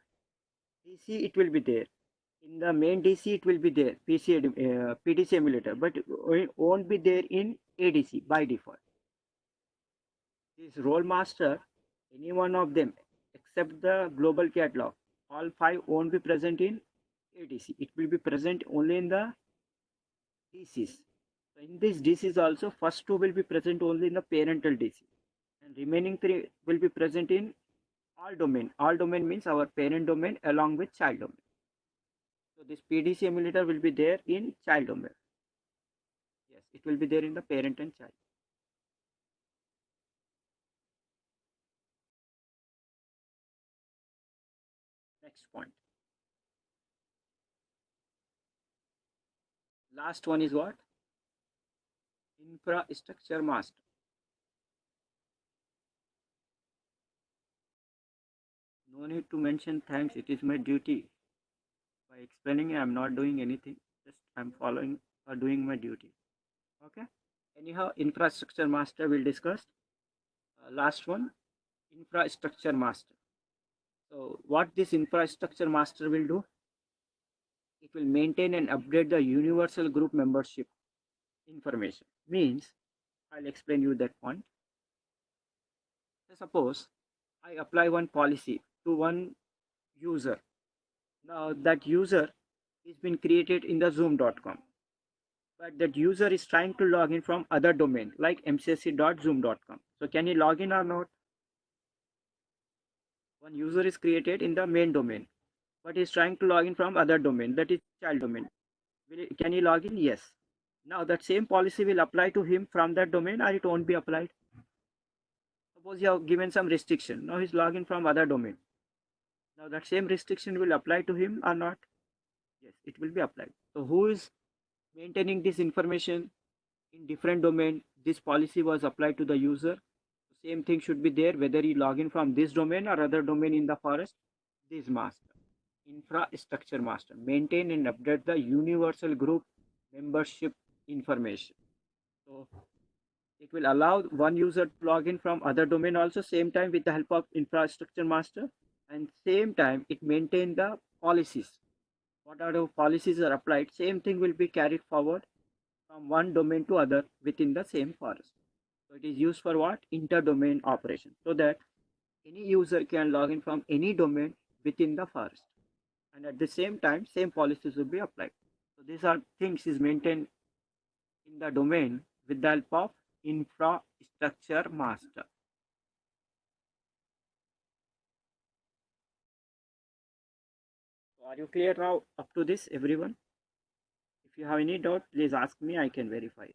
DC it will be there. In the main DC it will be there. PDC emulator, but it won't be there in ADC by default. This role master, any one of them except the global catalog, all five won't be present in ADC. It will be present only in the DCs. So in this DCs also, first two will be present only in the parental DC, and remaining three will be present in all domain. All domain means our parent domain along with child domain. So this PDC emulator will be there in child domain. Yes, it will be there in the parent and child. Next point. Last one is what? Infrastructure master. No need to mention thanks. It is my duty. By explaining, I am not doing anything. Just I am following or doing my duty. Okay. Anyhow, infrastructure master will discuss. Last one, infrastructure master. So what this infrastructure master will do? It will maintain and update the universal group membership information. Means, I'll explain you that point. So suppose I apply one policy to one user. Now that user is been created in the zoom.com, but that user is trying to log in from other domain like mcsc.zoom.com. So can he log in or not? One user is created in the main domain, but is trying to log in from other domain, that is child domain. Can he log in? Yes. Now that same policy will apply to him from that domain, or it won't be applied. Suppose you have given some restriction. Now he's logging from other domain. Now that same restriction will apply to him or not? Yes, it will be applied. So who is maintaining this information in different domain? This policy was applied to the user. Same thing should be there whether you log in from this domain or other domain in the forest. This master, infrastructure master, maintain and update the universal group membership information. So it will allow one user to log in from other domain also, same time with the help of infrastructure master, and same time it maintain the policies. What are the policies are applied? Same thing will be carried forward from one domain to other within the same forest. So it is used for what? Inter-domain operation, so that any user can log in from any domain within the forest, and at the same time same policies will be applied. So these are things is maintained in the domain with the help of infrastructure master. So are you clear now up to this, everyone? If you have any doubt, please ask me, I can verify.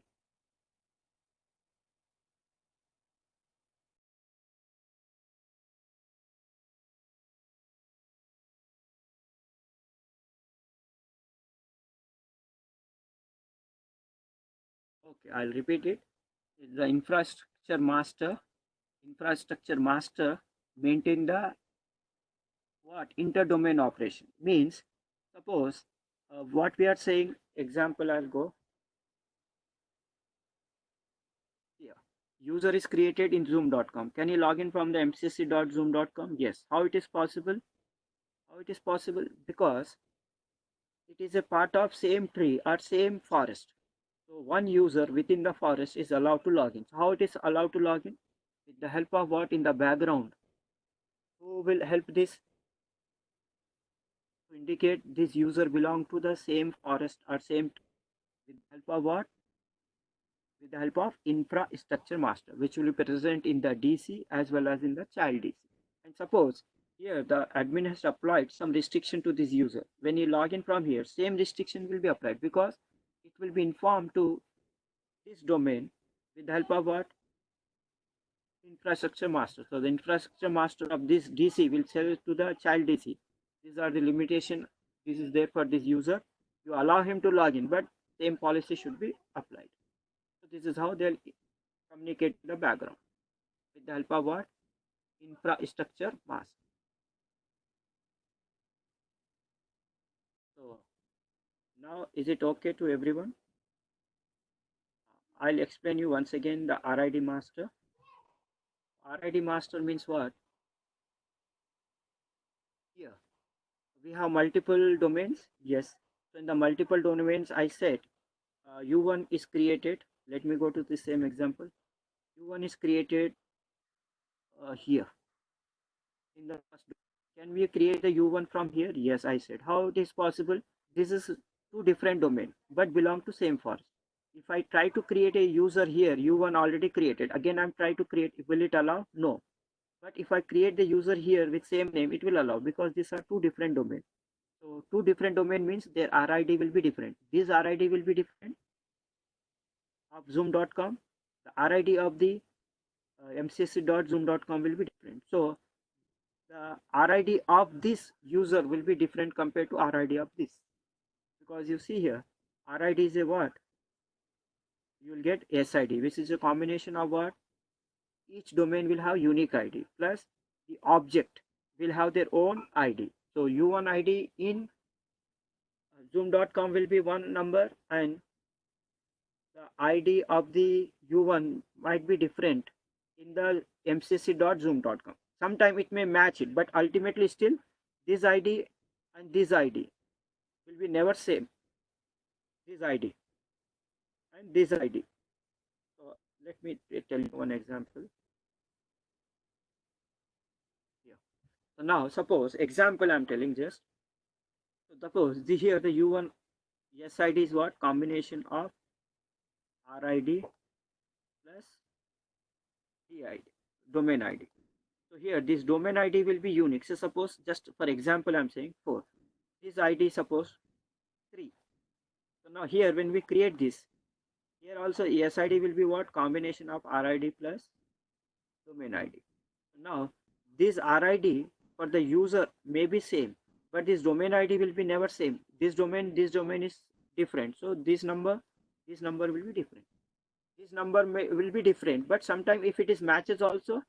Okay, I'll repeat it. The infrastructure master maintain the what inter-domain operation means. Suppose what we are saying. Example, I'll go here. User is created in zoom.com. Can you log in from the mcsc.zoom.com? Yes. How it is possible? How it is possible? Because it is a part of same tree or same forest. So one user within the forest is allowed to log in. So how it is allowed to log in? With the help of what in the background? Who will help this to indicate this user belong to the same forest or same tree? With the help of what? With the help of infrastructure master, which will be present in the DC as well as in the child DC. And suppose here the admin has applied some restriction to this user. When you log in from here, same restriction will be applied because it will be informed to this domain with the help of what? Infrastructure master. So the infrastructure master of this DC will tell to the child DC. These are the limitation. This is there for this user. You allow him to log in, but same policy should be applied. So this is how they'll communicate in the background with the help of what? Infrastructure master. So now is it okay to everyone? I'll explain you once again the RID master. RID master means what? Here we have multiple domains. Yes. So in the multiple domains, I said U1 is created. Let me go to the same example. U1 is created here in the first domain. Can we create the U1 from here? Yes, I said. How it is possible? This is two different domains but belong to same forest. If I try to create a user here, U1 already created. Again, I'm trying to create. Will it allow? No. But if I create the user here with same name, it will allow because these are two different domains. So two different domain means their RID will be different. This RID will be different of zoom.com. The RID of the mcsc.zoom.com will be different. So the RID of this user will be different compared to RID of this. Because you see here, RID is a what? You will get SID, which is a combination of what? Each domain will have unique ID plus the object will have their own ID. So U1 ID in zoom.com will be one number and the ID of the U1 might be different in the mcc.zoom.com. Sometimes it may match it, but ultimately still this ID and this ID will be never same. This ID and this ID. So let me tell you one example. Here. So now suppose example I'm telling just. So suppose here the U1 SID is what? Combination of RID plus DID, domain ID. So here this domain ID will be unique. So suppose just for example I'm saying 4. This ID suppose 3. So now here when we create this, here also SID will be what? Combination of RID plus domain ID. Now this RID for the user may be same, but this domain ID will be never same. This domain is different. So this number will be different. This number will be different, but sometimes if it is matches also,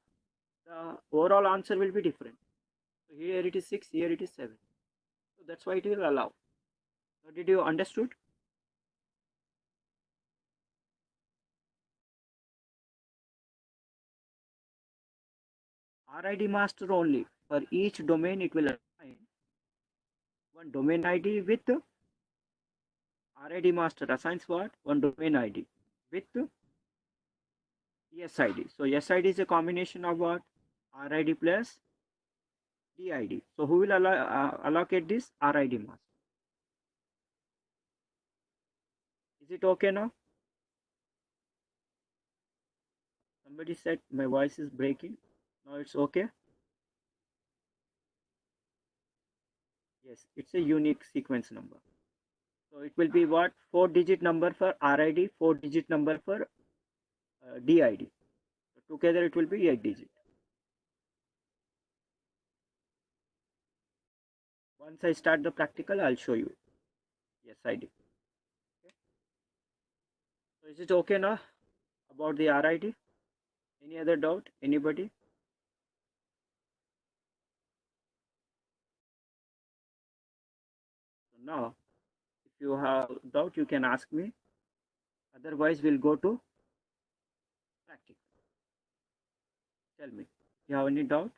the overall answer will be different. So here it is 6, here it is 7. So that's why it will allow. So did you understood? RID master only. For each domain, it will assign one domain ID with RID master assigns what? One domain ID with SID. So SID is a combination of what? RID plus DID. So who will allocate this? RID master. Is it okay now? Somebody said my voice is breaking. Now it's okay. Yes, it's a unique sequence number. So it will be what? 4-digit number for RID, 4-digit number for DID. So together it will be 8-digit. Once I start the practical, I'll show you. Yes, I did. Okay. So Is it okay now about the RID? Any other doubt? Anybody? So now, if you have doubt, you can ask me. Otherwise, we'll go to practical. Tell me, if you have any doubt,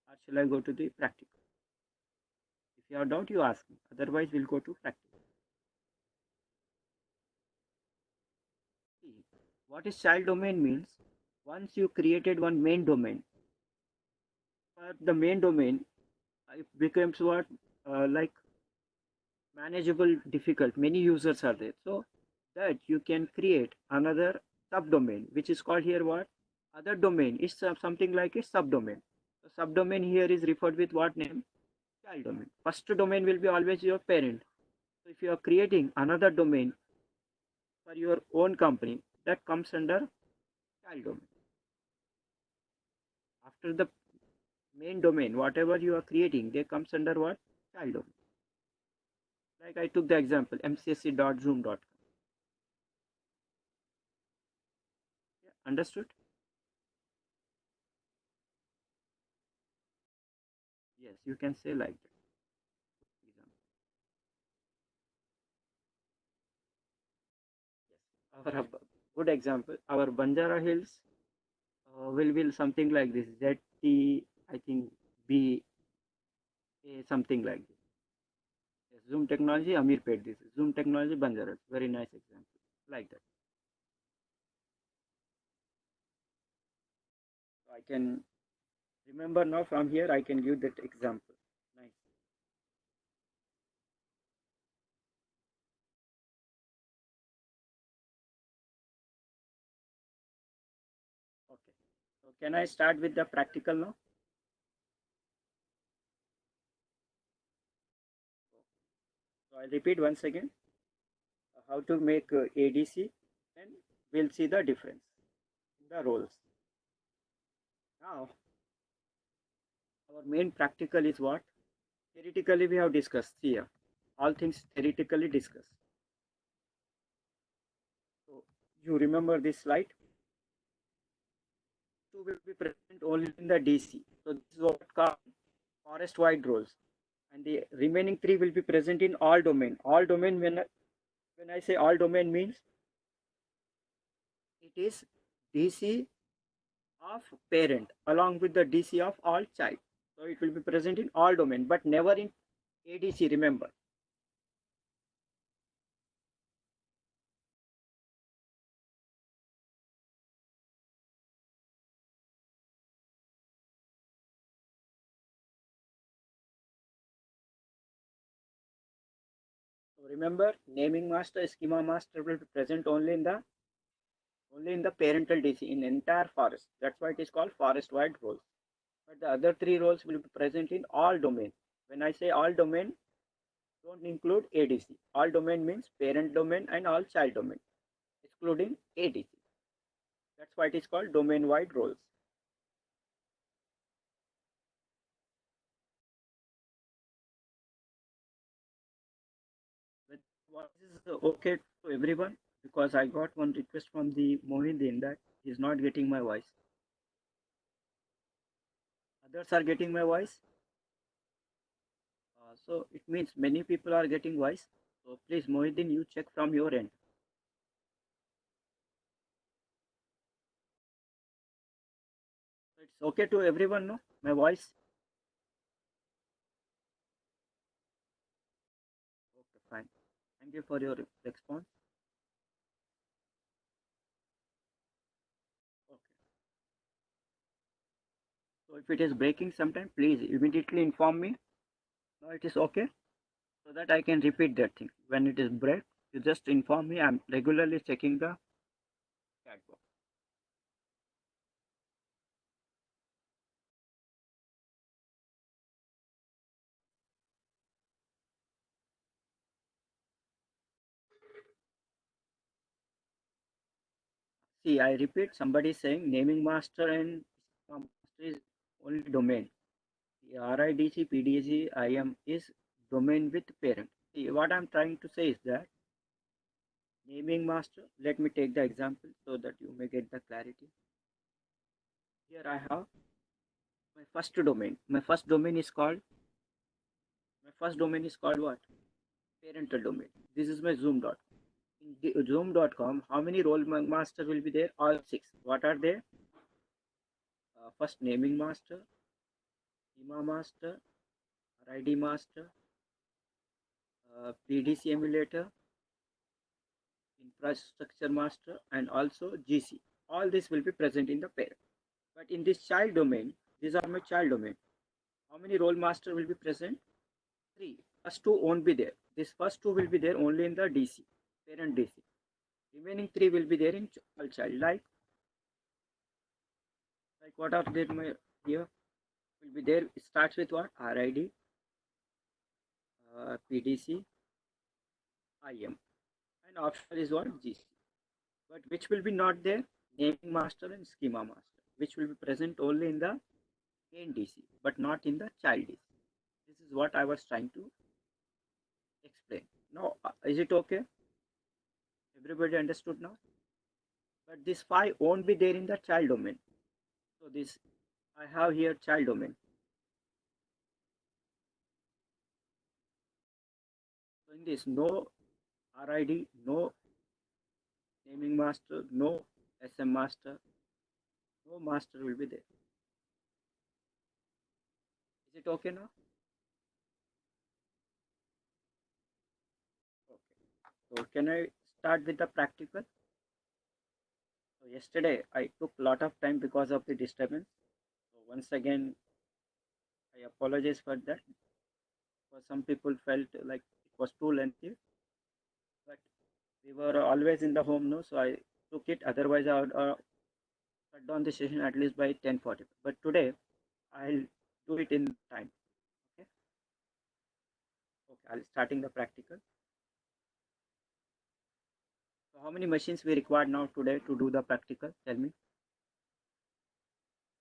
or shall I go to the practical? If you have doubt, you ask me. Otherwise, we'll go to practical. See, what is child domain means? Once you created one main domain, for the main domain, it becomes what like manageable, difficult. Many users are there, so that you can create another subdomain, which is called here what other domain is something like a subdomain. The subdomain here is referred with what name? Child domain. First domain will be always your parent. So if you are creating another domain for your own company, that comes under child domain. After the main domain, whatever you are creating, they comes under what? Child domain. Like I took the example mcsc.zoom.com. Yeah, understood? Yes, you can say like that. Example. Yes. Our good example. Our Banjara Hills will be something like this. ZT, I think B, A, something like this. Yes, Zoom Technology, Amirpet. This is Zoom Technology, Banjara. Very nice example. Like that. So I can remember now from here. I can give that example. Nice. Okay. So can I start with the practical now? So I'll repeat once again how to make ADC, and we'll see the difference in the roles. Now, our main practical is what? Theoretically, we have discussed here. All things theoretically discussed. So, you remember this slide? Two will be present only in the DC. So, this is what called forest-wide roles. And the remaining three will be present in all domain. All domain, when I say all domain means it is DC of parent along with the DC of all child. So it will be present in all domain, but never in ADC, remember. So remember, naming master, schema master will be present only in the parental DC in entire forest. That's why it is called forest wide roles. But the other three roles will be present in all domain. When I say all domain, don't include ADC. All domain means parent domain and all child domain, excluding ADC. That's why it is called domain wide roles. But what is okay to everyone? Because I got one request from the Mohindin that he's not getting my voice. Others are getting my voice. So it means many people are getting voice. So please, Mohindin, you check from your end. So it's okay to everyone, no? My voice. Okay, fine. Thank you for your response. Okay. So if it is breaking sometime, please immediately inform me. No, it is okay. So that I can repeat that thing. When it is break, you just inform me. I'm regularly checking the chat box. See, I repeat, somebody is saying naming master and master is only domain. The RIDC, PDC, IM is domain with parent. See, what I'm trying to say is that naming master. Let me take the example so that you may get the clarity. Here I have my first domain. My first domain is called what? Parental domain. This is my zoom.com. In zoom.com, how many role master will be there? All six. What are they? First naming master, schema master, RID master, PDC emulator, infrastructure master, and also GC. All this will be present in the parent. But in this child domain, these are my child domain. How many role master will be present? Three. First two won't be there. This first two will be there only in the DC, parent DC. Remaining three will be there in all child. Like what are there my here will be there. It starts with what? RID, PDC, IM, and optional is what? GC. But which will be not there? Naming master and schema master, which will be present only in the main DC, but not in the child DC. This is what I was trying to explain. Now, is it okay? Everybody understood now? But this 5 won't be there in the child domain. So this, I have here child domain. So in this, no RID, no naming master, no SM master, no master will be there. Is it okay now? Okay. So can I start with the practical? So yesterday I took a lot of time because of the disturbance. So once again, I apologize for that. For some people felt like it was too lengthy, but we were always in the home, no. So I took it. Otherwise, I would cut down the session at least by 10:40. But today, I'll do it in time. Okay. Okay. I'll starting the practical. So how many machines we require now today to do the practical? Tell me.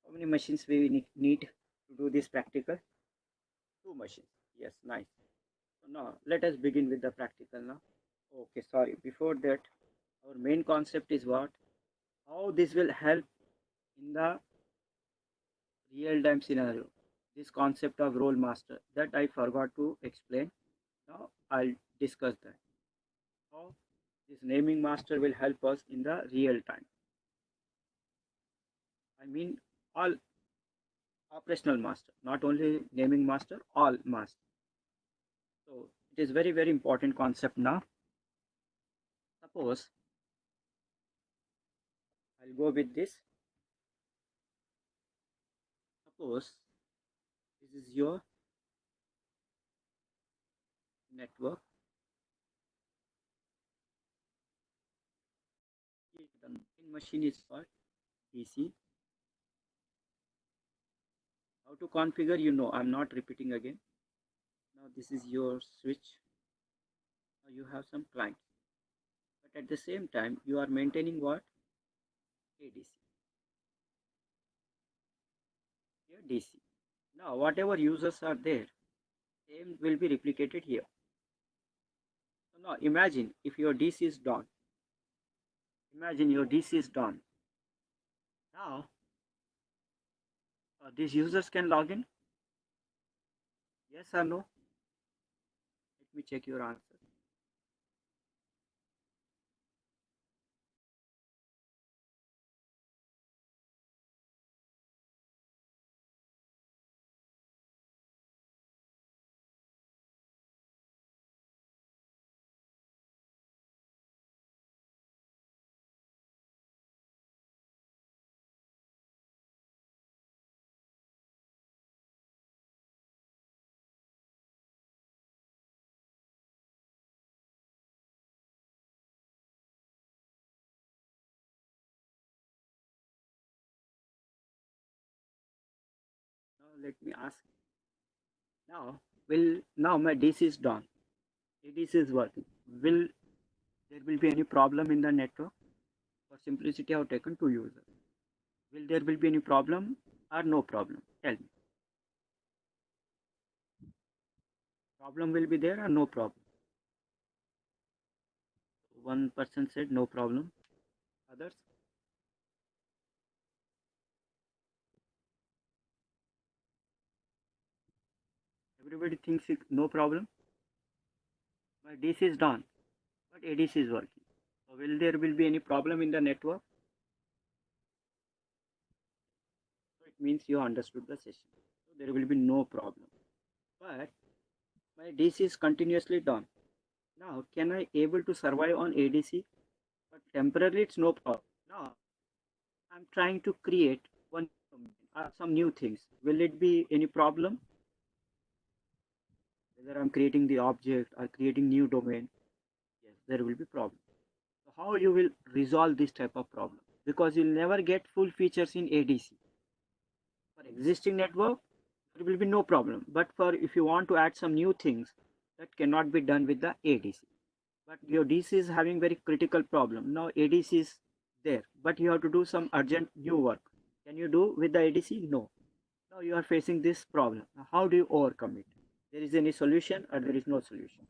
How many machines we need to do this practical? Two machines. Yes, nice. So now let us begin with the practical now. Okay, sorry. Before that, our main concept is what? How this will help in the real-time scenario. This concept of role master that I forgot to explain. Now I'll discuss that. How this naming master will help us in the real time. I mean all operational master, not only naming master, all master. So it is very, very important concept now. Suppose I'll go with this. Suppose this is your network. The main machine is what? DC. How to configure, you know, I'm not repeating again. Now this is your switch. Now you have some clients. But at the same time, you are maintaining what? ADC. Here DC. Now whatever users are there, same will be replicated here. So now imagine if your DC is down. Imagine your DC is down. Now these users can log in. Yes or no? Let me check your answer. Now let me ask. Now my DC is down. ADC is working. Will there will be any problem in the network? For simplicity, I have taken two users. Will there will be any problem or no problem? Tell me. Problem will be there or no problem? one person said no problem. Others? Everybody thinks no problem. My DC is done, but ADC is working. So will there be any problem in the network? So it means you understood the session. So there will be no problem. But my DC is continuously done. Now can I able to survive on ADC? But temporarily it's no problem. Now I'm trying to create one some new things. Will it be any problem? Whether I'm creating the object or creating new domain, yes, there will be problem. So how you will resolve this type of problem? Because you'll never get full features in ADC. For existing network, there will be no problem. But for if you want to add some new things, that cannot be done with the ADC. But your DC is having very critical problem. Now ADC is there, but you have to do some urgent new work. Can you do with the ADC? No. Now you are facing this problem. Now how do you overcome it? There is any solution or there is no solution?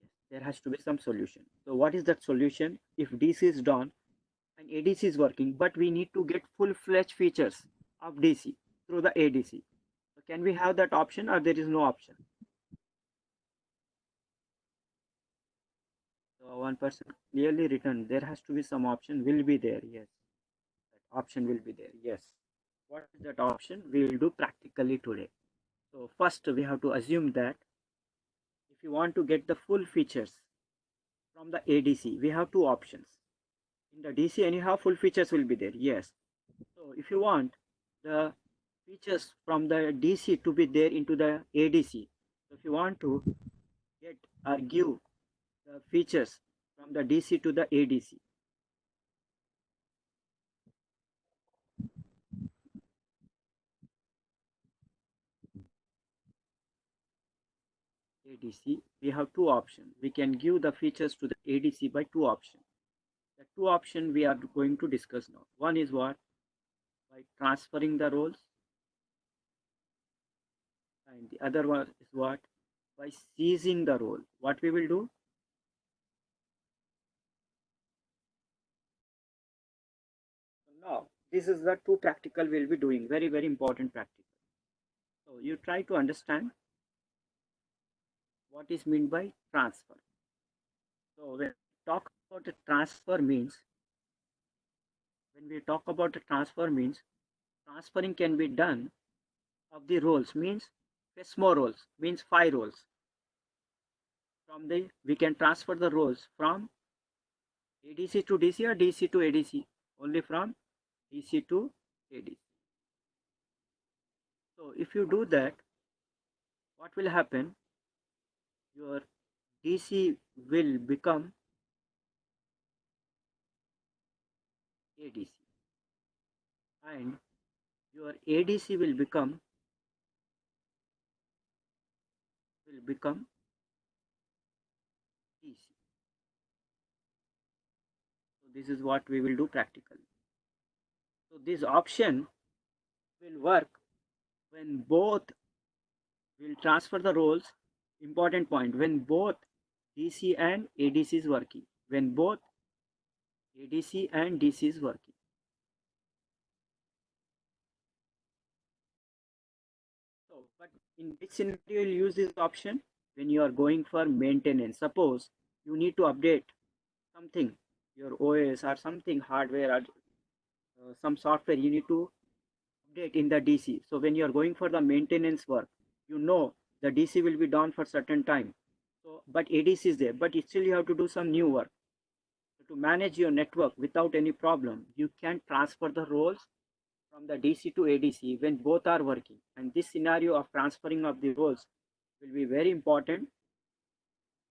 Yes, there has to be some solution. So what is that solution? If DC is done and ADC is working, but we need to get full-fledged features of DC through the ADC. So can we have that option or there is no option? So one person clearly written, there has to be some option will be there. Yes, that option will be there. Yes. What is that option? We will do practically today. So first we have to assume that if you want to get the full features from the ADC, we have two options. In the DC anyhow full features will be there. Yes. So if you want the features from the DC to be there into the ADC, so if you want to get or give the features from the DC to the ADC, we have two options. We can give the features to the ADC by two options. The two options we are going to discuss now. One is what? By transferring the roles, and the other one is what? By seizing the role. What we will do? Now, this is the two practical we'll be doing. Very, very important practical. So you try to understand what is meant by transfer. So when we talk about the transfer means, when we talk about the transfer means, transferring can be done of the roles means more roles means 5 roles. From the we can transfer the roles from ADC to DC or DC to ADC, only from DC to ADC. So if you do that, what will happen? Your DC will become ADC and your ADC will become DC. So this is what we will do practically. So this option will work when both will transfer the roles. Important point, when both DC and ADC is working. When both ADC and DC is working. So, but in which scenario you will use this option? When you are going for maintenance. Suppose you need to update something, your OS or something hardware or some software you need to update in the DC. So when you are going for the maintenance work, you know the DC will be down for certain time. So but ADC is there, but still you have to do some new work. So to manage your network without any problem, you can transfer the roles from the DC to ADC when both are working. And this scenario of transferring of the roles will be very important.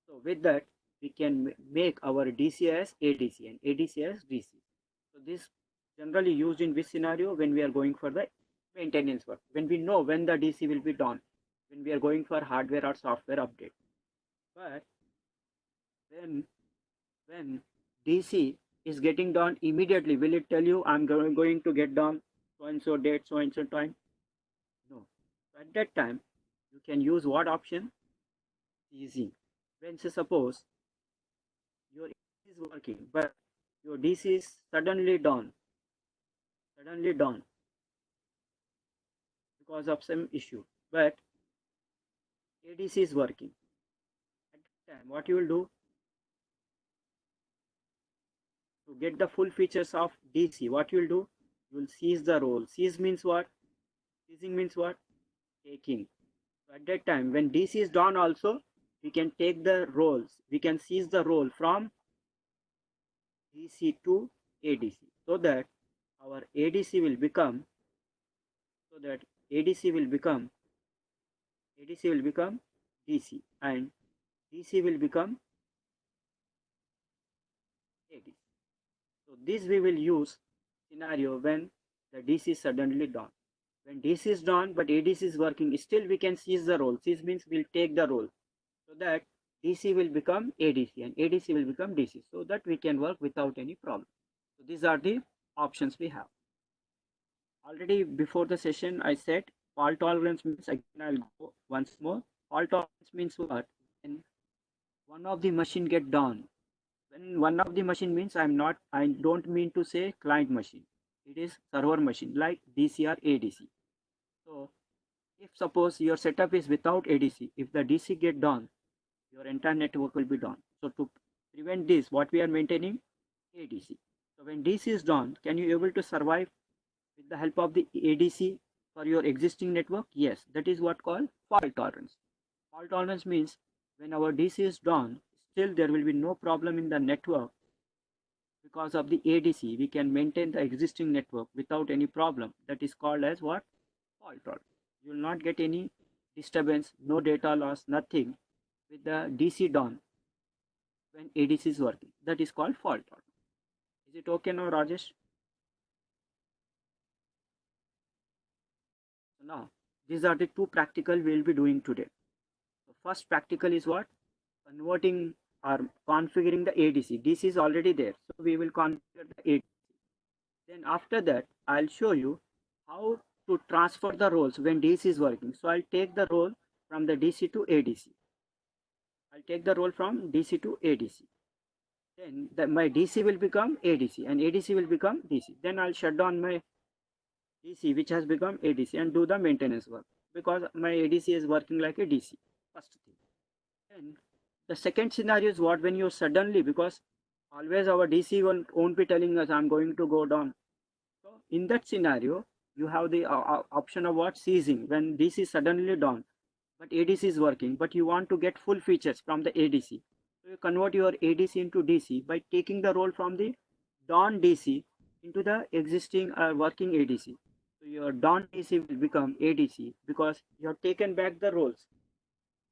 So with that, we can make our DC as ADC and ADC as DC. So this generally used in which scenario? When we are going for the maintenance work, when we know when the DC will be done, when we are going for hardware or software update. But when DC is getting done immediately, will it tell you I'm going to get done so and so date, so and so time? No. At that time, you can use what option? Ceasing. When say suppose your AC is working, but your DC is suddenly down because of some issue, but ADC is working. At that time, what you will do to get the full features of DC? What you will do? You will seize the role. Seize means what? Seizing means what? Taking. So at that time, when DC is down, also we can take the roles. We can seize the role from DC to ADC, so that our ADC will become so that ADC will become ADC will become DC, and DC will become ADC. So this we will use scenario when the DC is suddenly down. When DC is down but ADC is working, still we can seize the role. Seize means we'll take the role, so that DC will become ADC and ADC will become DC, so that we can work without any problem. So these are the options we have. Already before the session I said fault tolerance means, again I'll go once more. Fault tolerance means what? When one of the machine get down. When one of the machine means I don't mean to say client machine. It is server machine like DC or ADC. So if suppose your setup is without ADC, if the DC get down, your entire network will be down. So to prevent this, what we are maintaining? ADC. So when DC is down, can you able to survive with the help of the ADC for your existing network? Yes, that is what called fault tolerance. Fault tolerance means when our DC is down, still there will be no problem in the network. Because of the ADC, we can maintain the existing network without any problem. That is called as what? Fault tolerance. You will not get any disturbance, no data loss, nothing with the DC down when ADC is working. That is called fault tolerance. Is it okay now, Rajesh? So now, these are the two practical we will be doing today. The first practical is what? Converting or configuring the ADC. DC is already there, so we will configure the ADC. Then after that, I'll show you how to transfer the roles when DC is working. So I'll take the role from the DC to ADC. I'll take the role from DC to ADC. Then my DC will become ADC and ADC will become DC. Then I'll shut down my DC which has become ADC and do the maintenance work, because my ADC is working like a DC. First thing. Then the second scenario is what? When you suddenly, because always our DC won't be telling us I'm going to go down. So in that scenario, you have the option of what? Seizing. When DC is suddenly down, but ADC is working, but you want to get full features from the ADC. So you convert your ADC into DC by taking the role from the down DC into the existing working ADC. So your down DC will become ADC because you have taken back the roles.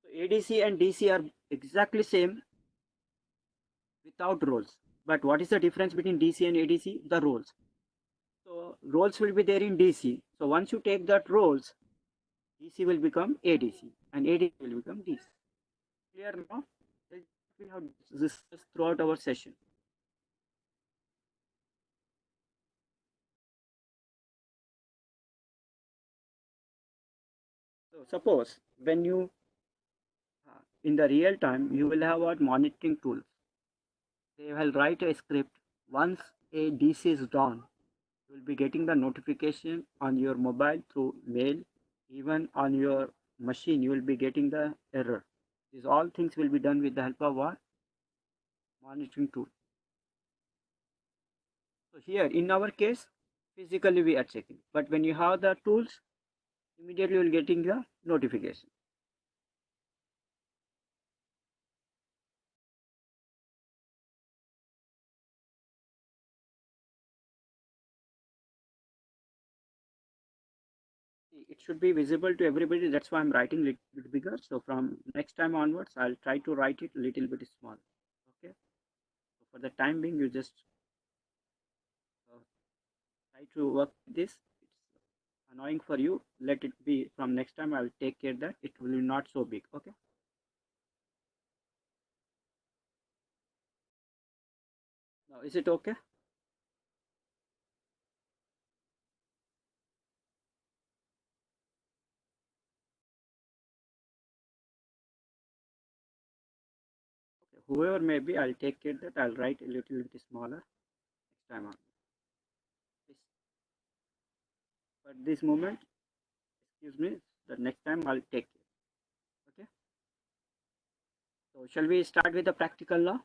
So ADC and DC are exactly same without roles. But what is the difference between DC and ADC? The roles. So roles will be there in DC. So once you take that roles, DC will become ADC and ADC will become DC. Clear now? We have discussed throughout our session. So suppose when you in the real time you will have what? Monitoring tools. They will write a script. Once a DC is down, you will be getting the notification on your mobile through mail. Even on your machine you will be getting the error. These all things will be done with the help of what? Monitoring tool. So here in our case, physically we are checking, but when you have the tools, immediately you will getting the notification. It should be visible to everybody. That's why I'm writing a little bit bigger. So from next time onwards, I'll try to write it a little bit small. Okay. So for the time being, you just try to work with this. It's annoying for you. Let it be. From next time, I'll take care that it will be not so big. Okay. Now, is it okay? whoever may be, I'll take care that I'll write a little bit smaller next time on. But this moment, excuse me, the next time I'll take care. Okay. So shall we start with the practical now?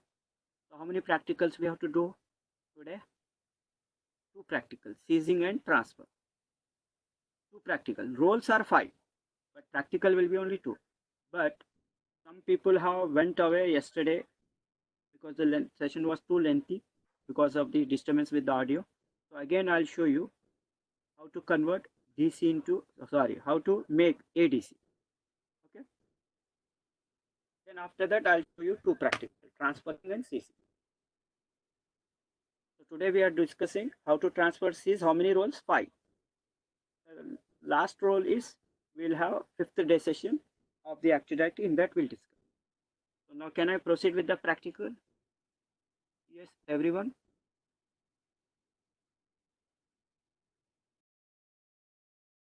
So how many practicals we have to do today? 2 practicals, seizing and transfer. 2 practical. Roles are 5, but practical will be only 2. But some people have went away yesterday because the session was too lengthy because of the disturbance with the audio. So again, I'll show you how to convert DC into, how to make ADC. Okay. Then after that, I'll show you 2 practical, transferring and seizing. So today we are discussing how to transfer seize. How many roles? 5. Last role is we'll have 5th day session of the activity. In that we'll discuss. So now can I proceed with the practical? Yes, everyone.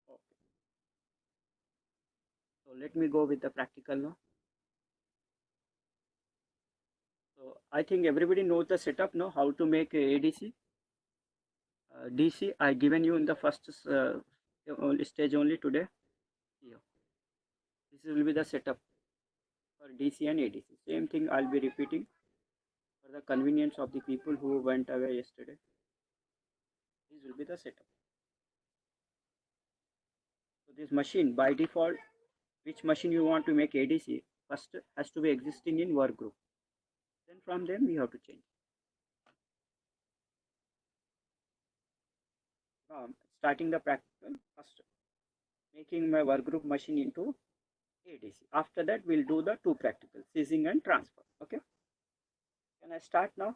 Okay. So let me go with the practical now. So I think everybody knows the setup now, how to make a ADC. DC I given you in the first stage only today. Here. This will be the setup for DC and ADC. Same thing I'll be repeating for the convenience of the people who went away yesterday. This will be the setup. So this machine by default, which machine you want to make ADC, first has to be existing in work group. Then from them we have to change. Starting the practical, first making my work group machine into ADC. After that we'll do the 2 practical, seizing and transfer. Okay. Can I start now?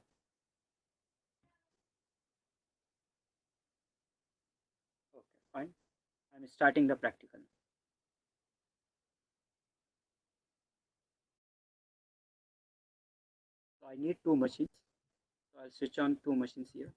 Okay, fine. I'm starting the practical. So I need 2 machines. So I'll switch on 2 machines here.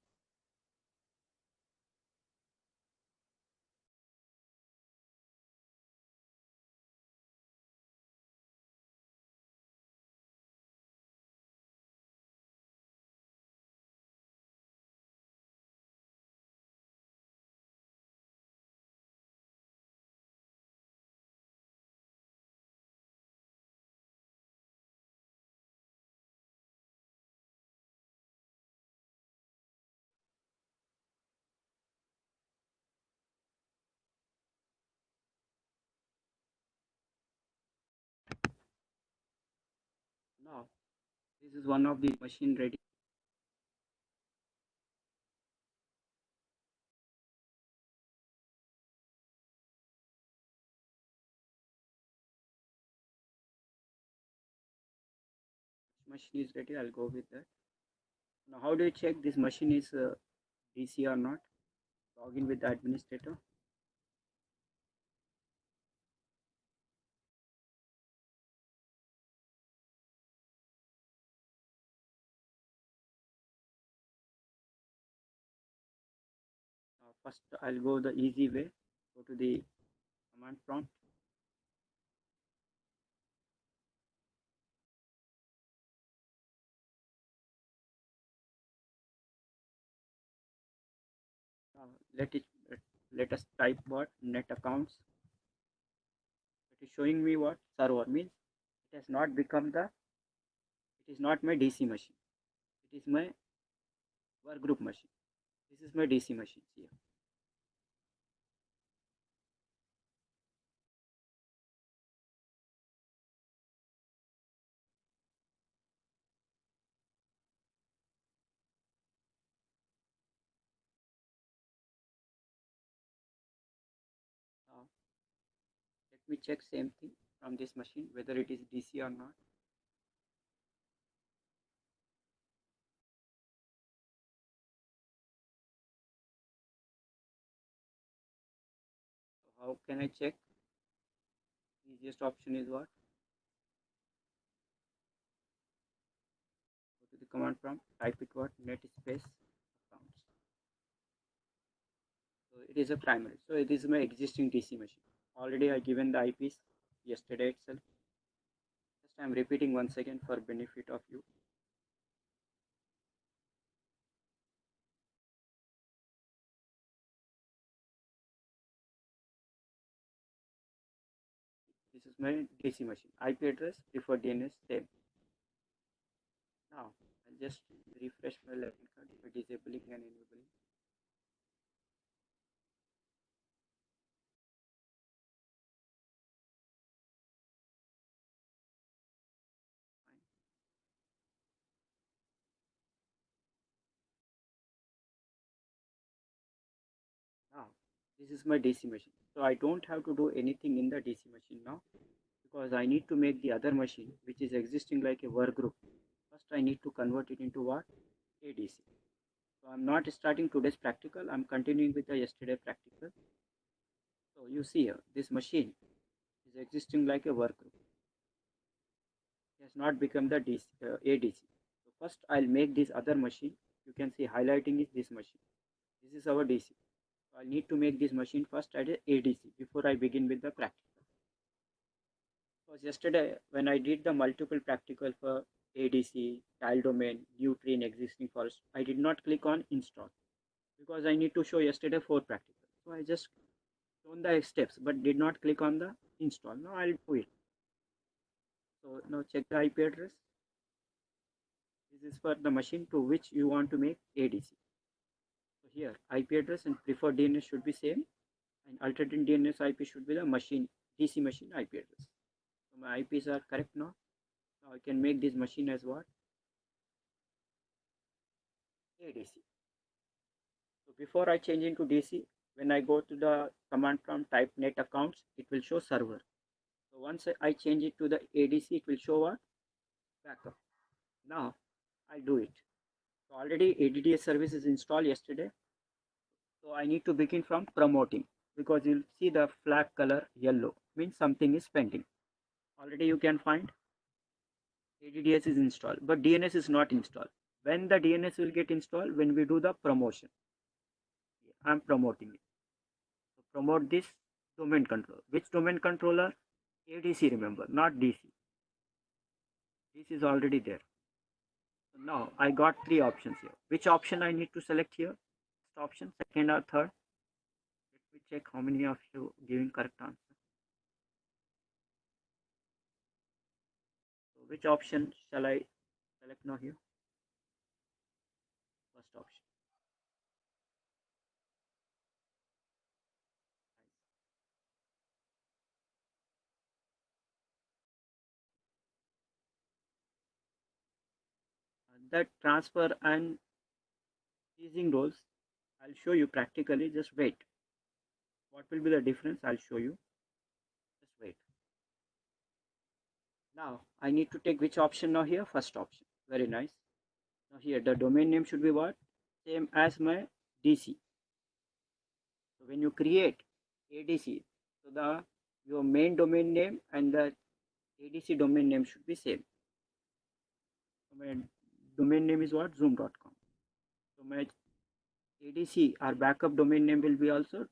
Now this is one of the machine ready. Machine is ready. I'll go with that. Now how do you check this machine is DC or not? Log in with the administrator. First I'll go the easy way. Go to the command prompt. Let it let us type what net accounts. It is showing me what server means. It has not become the. It is not my DC machine. It is my work group machine. This is my DC machine here. Let me check same thing from this machine whether it is DC or not. So how can I check? Easiest option is what? Go to the command prompt, type it what net space accounts. So it is a primary. So it is my existing DC machine. Already I given the IPs yesterday itself. Just I am repeating once again for benefit of you. this is my DC machine. IP address, preferred DNS, same. Now I'll just refresh my login card by disabling and enabling. Fine. Now this is my DC machine. So I don't have to do anything in the DC machine now, because I need to make the other machine which is existing like a work group. First I need to convert it into what? ADC. So I'm not starting today's practical, I'm continuing with the yesterday practical. So you see here, this machine is existing like a work group. It has not become the ADC. So first I'll make this other machine. You can see highlighting is this machine. This is our DC. So I need to make this machine first as a ADC before I begin with the practical. Because yesterday when I did the multiple practical for ADC, tile domain, new tree in existing forest, I did not click on install because I need to show yesterday 4 practical. So I just shown the steps but did not click on the install. Now I'll do it. So now check the IP address. This is for the machine to which you want to make ADC. So here IP address and preferred DNS should be same, and alternate DNS IP should be the machine DC machine IP address. So my IPs are correct now. Now I can make this machine as what? ADC. So before I change into DC, when I go to the command prompt type net accounts, it will show server. So once I change it to the ADC, it will show what? Backup. Now I'll do it. So already ADDS service is installed yesterday. So I need to begin from promoting, because you'll see the flag color yellow means something is pending. Already you can find ADDS is installed, but DNS is not installed. When the DNS will get installed? When we do the promotion. I'm promoting it. So promote this domain controller. Which domain controller? ADC, remember, not DC. This is already there. So now I got 3 options here. Which option I need to select here? First option, second or third? Let me check how many of you giving correct answer. So which option shall I select now here? First option. That transfer and seizing roles, I'll show you practically. Just wait. What will be the difference? I'll show you. Just wait. Now I need to take which option now here? First option. Very nice. Now here the domain name should be what? Same as my DC. So when you create ADC, so the your main domain name and the ADC domain name should be same. So my domain name is what? Zoom.com. So my ADC or backup domain name will be also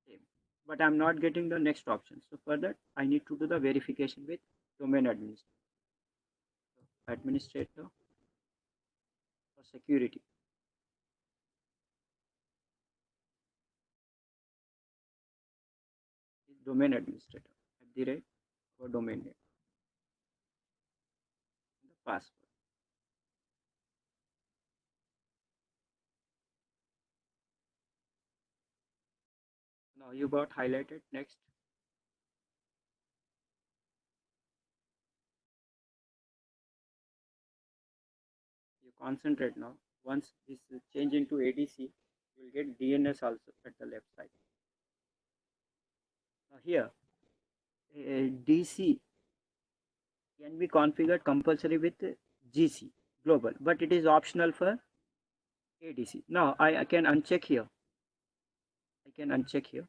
same. But I'm not getting the next option. So for that, I need to do the verification with domain administrator. So administrator for security. Is domain administrator at the rate for domain name. The password. Now you got highlighted. Next. You concentrate now. Once this is change into ADC, you will get DNS also at the left side. Now here, DC can be configured compulsory with GC global, but it is optional for ADC. Now I can uncheck here. I can uncheck here,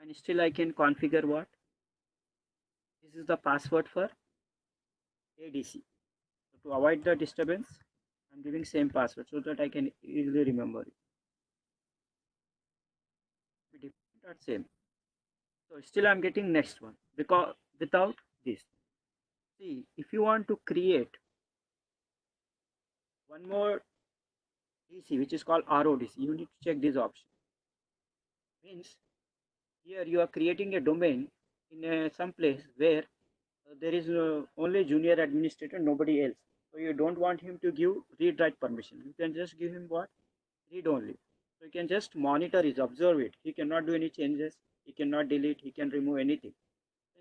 and still I can configure what? This is the password for ADC. So to avoid the disturbance, I'm giving same password so that I can easily remember it. Different or same. So still I'm getting next one because without this. See, if you want to create one more DC which is called RODC, you need to check this option. Means here you are creating a domain in some place where there is only junior administrator, nobody else. So you don't want him to give read write permission. You can just give him what? Read only. So you can just monitor it, observe it. He cannot do any changes. He cannot delete. He can remove anything.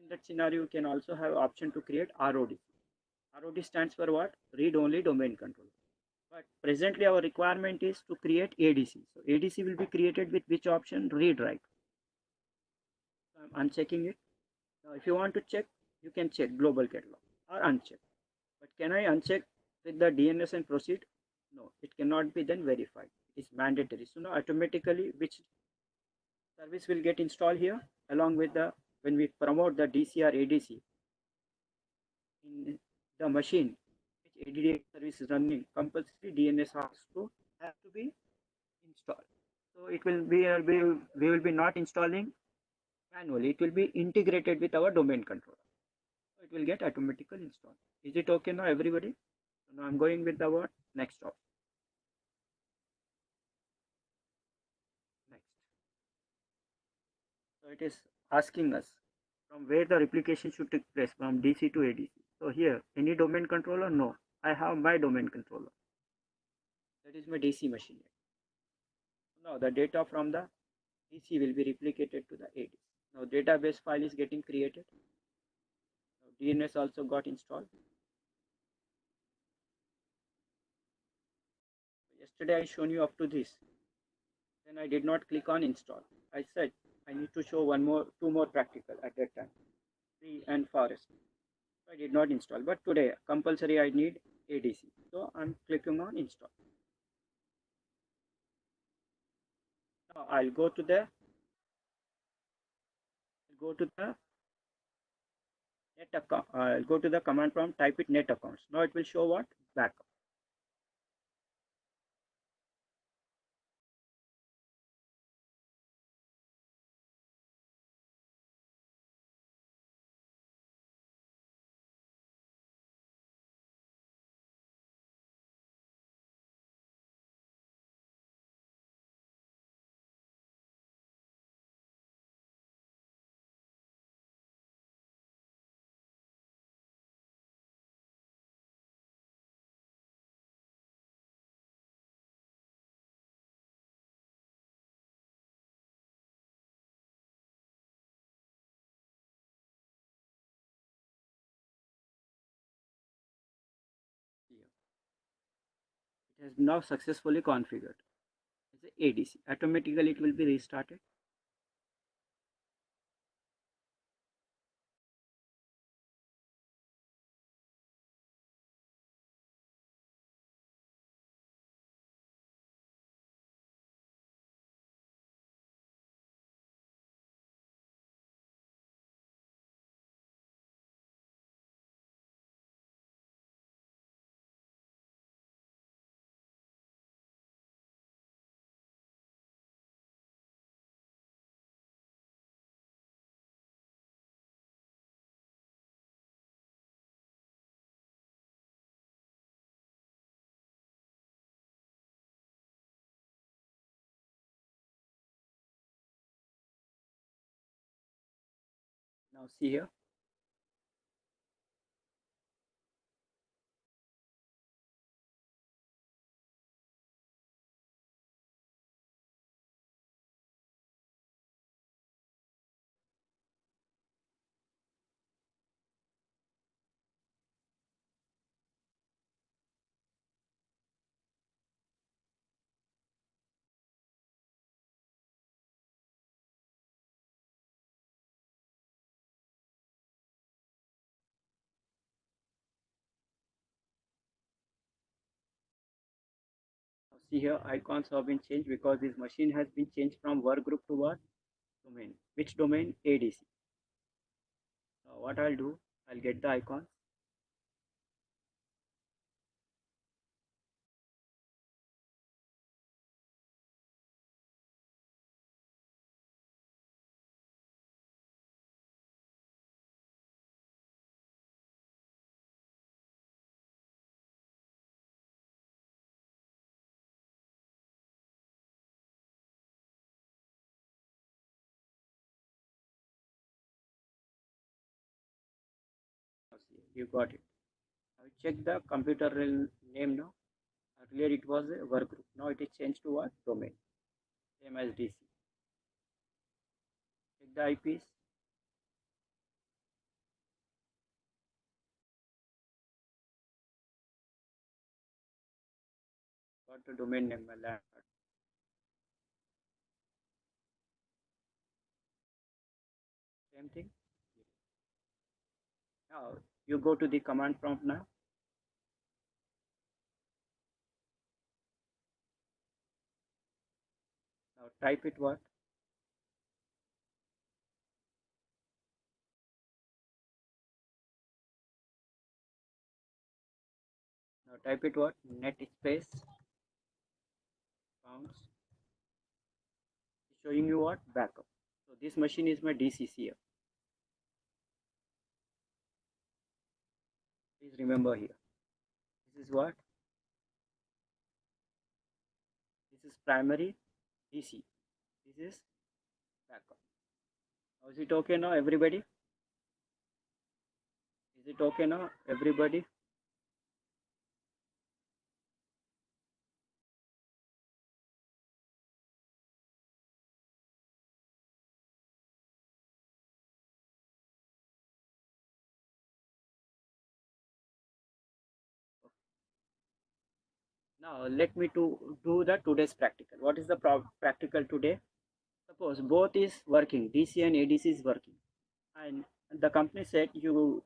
In that scenario, you can also have option to create ROD. ROD stands for what? Read only domain controller. But presently our requirement is to create ADC. So ADC will be created with which option? Read write. So I'm unchecking it. Now if you want to check, you can check global catalog or uncheck. But can I uncheck with the DNS and proceed? No, it cannot be then verified. It is mandatory. So now automatically which service will get installed here along with the when we promote the DC or ADC in the machine which ADD service is running, compulsory DNS has to have to be installed. So it will be we will be not installing manually. It will be integrated with our domain controller. So it will get automatically installed. Is it okay now, everybody? So now I'm going with our next option. Next. So it is asking us from where the replication should take place from DC to ADC. So here, any domain controller? No. I have my domain controller. That is my DC machine. Now the data from the DC will be replicated to the ADC. Now database file is getting created. Now DNS also got installed. Yesterday I shown you up to this. Then I did not click on install. I said I need to show two more practical at that time, tree and forest. So I did not install. But today compulsory I need ADC. So I'm clicking on install. Now I'll go to the net account. I'll go to the command prompt, type it net accounts. Now it will show what? Backup. Here. It has now successfully configured as a ADC. Automatically it will be restarted. Now see here. Now see here, icons have been changed because this machine has been changed from work group to what? Domain. Which domain? ADC. Now what I'll do, I'll get the icons. you got it. Now check the computer name now. Earlier it was a work group. Now it is changed to what? Domain. Same as DC. Check the IPs. Got the domain name. Same thing. Now you go to the command prompt now. Now type it what? Now type it what? Net space pounds. Showing you what? Backup. So this machine is my DCCF. Please remember here. This is what? This is primary DC. This is backup. Now is it okay now, everybody? Is it okay now, everybody? Now let me do the today's practical. What is the practical today? Suppose both is working, DC and ADC is working, and the company said you,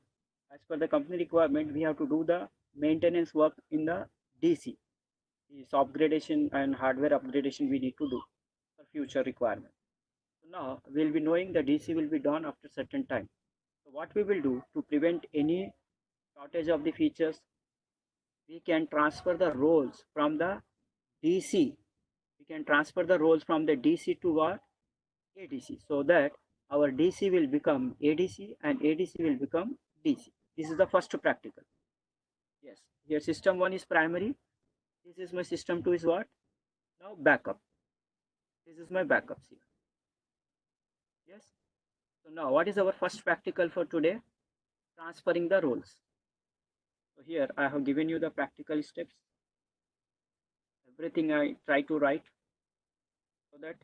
as per the company requirement, we have to do the maintenance work in the DC. This upgradation and hardware upgradation we need to do for future requirement. So now we'll be knowing the DC will be done after certain time. So what we will do to prevent any shortage of the features, we can transfer the roles from the DC. We can transfer the roles from the DC to our ADC, so that our DC will become ADC and ADC will become DC. This is the first practical. Yes, here system 1 is primary. This is my system 2 is what? Now backup. This is my backups here. Yes. So now what is our first practical for today? Transferring the roles. So here I have given you the practical steps. Everything I try to write, so that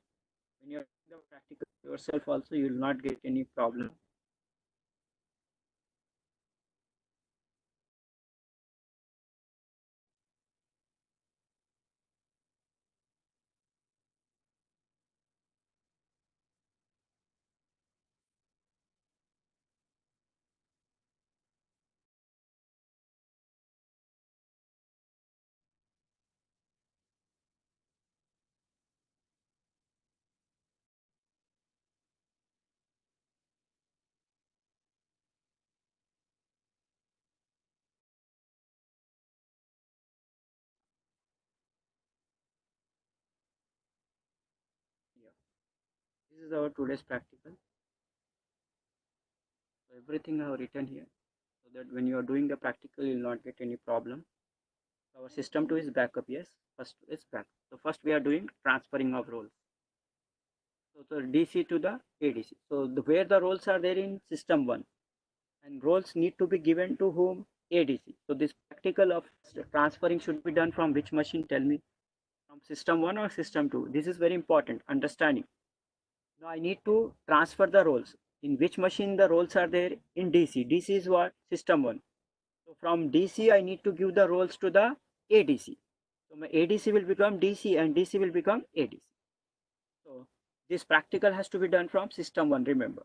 when you're doing the practical yourself also, you will not get any problem. Yeah. This is our today's practical. So everything I have written here, so that when you are doing the practical, you will not get any problem. Our system 2 is backup. Yes, first is backup. So first we are doing transferring of roles. So the DC to the ADC. So where the roles are there in system 1, and roles need to be given to whom? ADC. So this practical of transferring should be done from which machine? Tell me. From system 1 or system 2? This is very important understanding. Now I need to transfer the roles. In which machine the roles are there? In DC. DC is what? System 1. So from DC I need to give the roles to the ADC. So my ADC will become DC and DC will become ADC. So this practical has to be done from system 1, remember.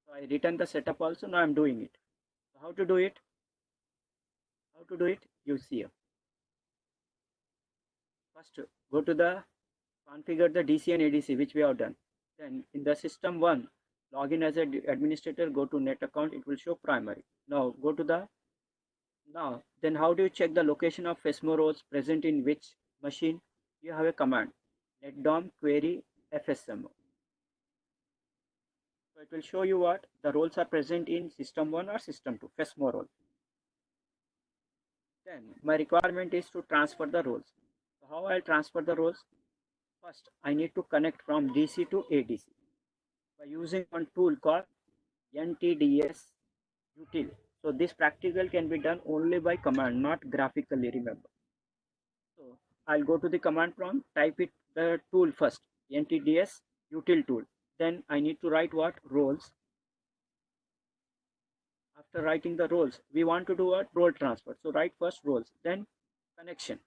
So I written the setup also. Now I am doing it. So how to do it? How to do it? You see here. First go to the configure the DC and ADC, which we have done. Then in the system 1, login as an administrator, go to net account, it will show primary. Now go to the, now then how do you check the location of FSMO roles present in which machine? You have a command, netdom query FSMO. So it will show you what the roles are present in system 1 or system 2, FSMO role. Then my requirement is to transfer the roles. So how I'll transfer the roles? First I need to connect from DC to ADC by using one tool called NTDS util. So this practical can be done only by command, not graphically, remember. So I'll go to the command prompt, type it the tool first, ntds util tool. Then I need to write what? Roles. After writing the roles, we want to do a role transfer. So write first roles, then connection.